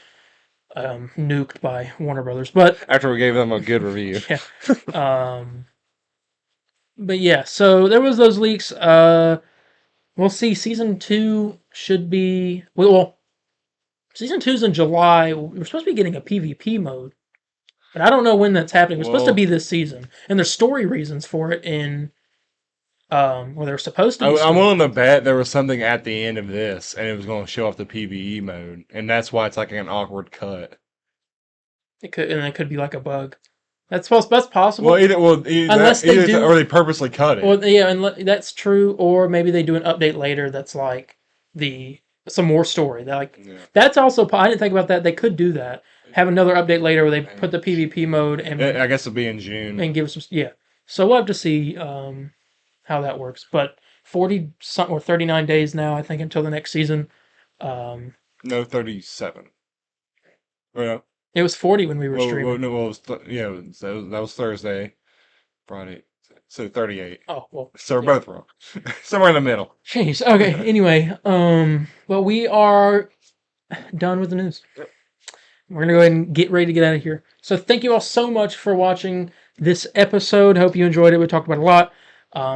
nuked by Warner Brothers. But After we gave them a good review. yeah. But yeah, so there was those leaks. We'll see. Season 2 should be season 2's in July. We're supposed to be getting a PvP mode, but I don't know when that's happening. It's supposed to be this season, and there's story reasons for it in. Well, they're supposed to be. I'm willing to bet there was something at the end of this, and it was going to show off the PvE mode, and that's why it's like an awkward cut. It could be like a bug. That's possible. Well, Unless they do, or they purposely cut it. Well, yeah, and that's true. Or maybe they do an update later that's like some more story. That's also. I didn't think about that. They could do that. Have another update later where they put the PvP mode and I guess it'll be in June and give us some. Yeah, so we'll have to see how that works. But 40 or 39 days now, I think, until the next season. No, 37. Or no. It was 40 when we were streaming. It was that was Thursday, Friday, so 38. Oh well, So we're both wrong. Somewhere in the middle. Jeez. Okay. Anyway, well, we are done with the news. We're gonna go ahead and get ready to get out of here. So thank you all so much for watching this episode. Hope you enjoyed it. We talked about a lot.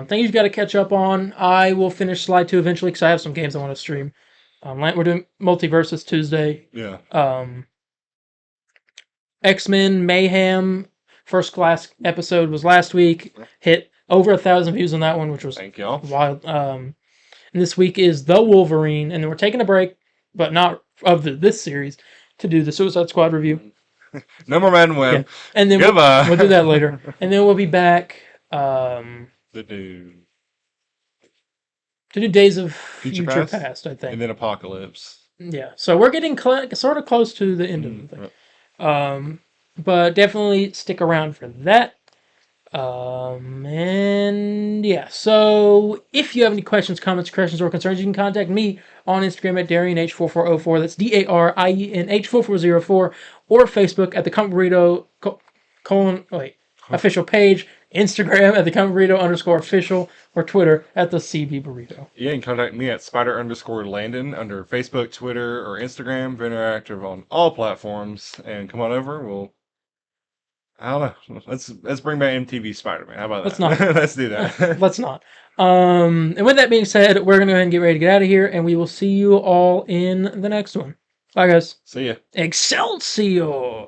Things you've got to catch up on. I will finish Slide 2 eventually because I have some games I want to stream. We're doing Multiversus Tuesday. Yeah. X-Men Mayhem First Class episode was last week. Hit over 1,000 views on that one, which was Thank y'all. wild. And this week is The Wolverine, and then we're taking a break, but not of this series, to do the Suicide Squad review. No more Madden Web. Yeah. And then Goodbye. we'll do that later. And then we'll be back The new To do Days of Future Future Past? Past, I think. and then Apocalypse. Yeah, so we're getting sort of close to the end of the thing. But definitely stick around for that. And yeah, so if you have any questions, comments, corrections, or concerns, you can contact me on Instagram at DarienH4404. That's DARIENH4404, or Facebook at the Comic Burrito official page, Instagram at the Comic Burrito _official, or Twitter at the CB Burrito. Yeah, you can contact me at Spider_Landon under Facebook, Twitter, or Instagram. Very interactive on all platforms. And come on over. I don't know. Let's bring back MTV Spider-Man. How about that? Let's not. Let's do that. Let's not. And with that being said, we're going to go ahead and get ready to get out of here, and we will see you all in the next one. Bye, guys. See ya. Excelsior!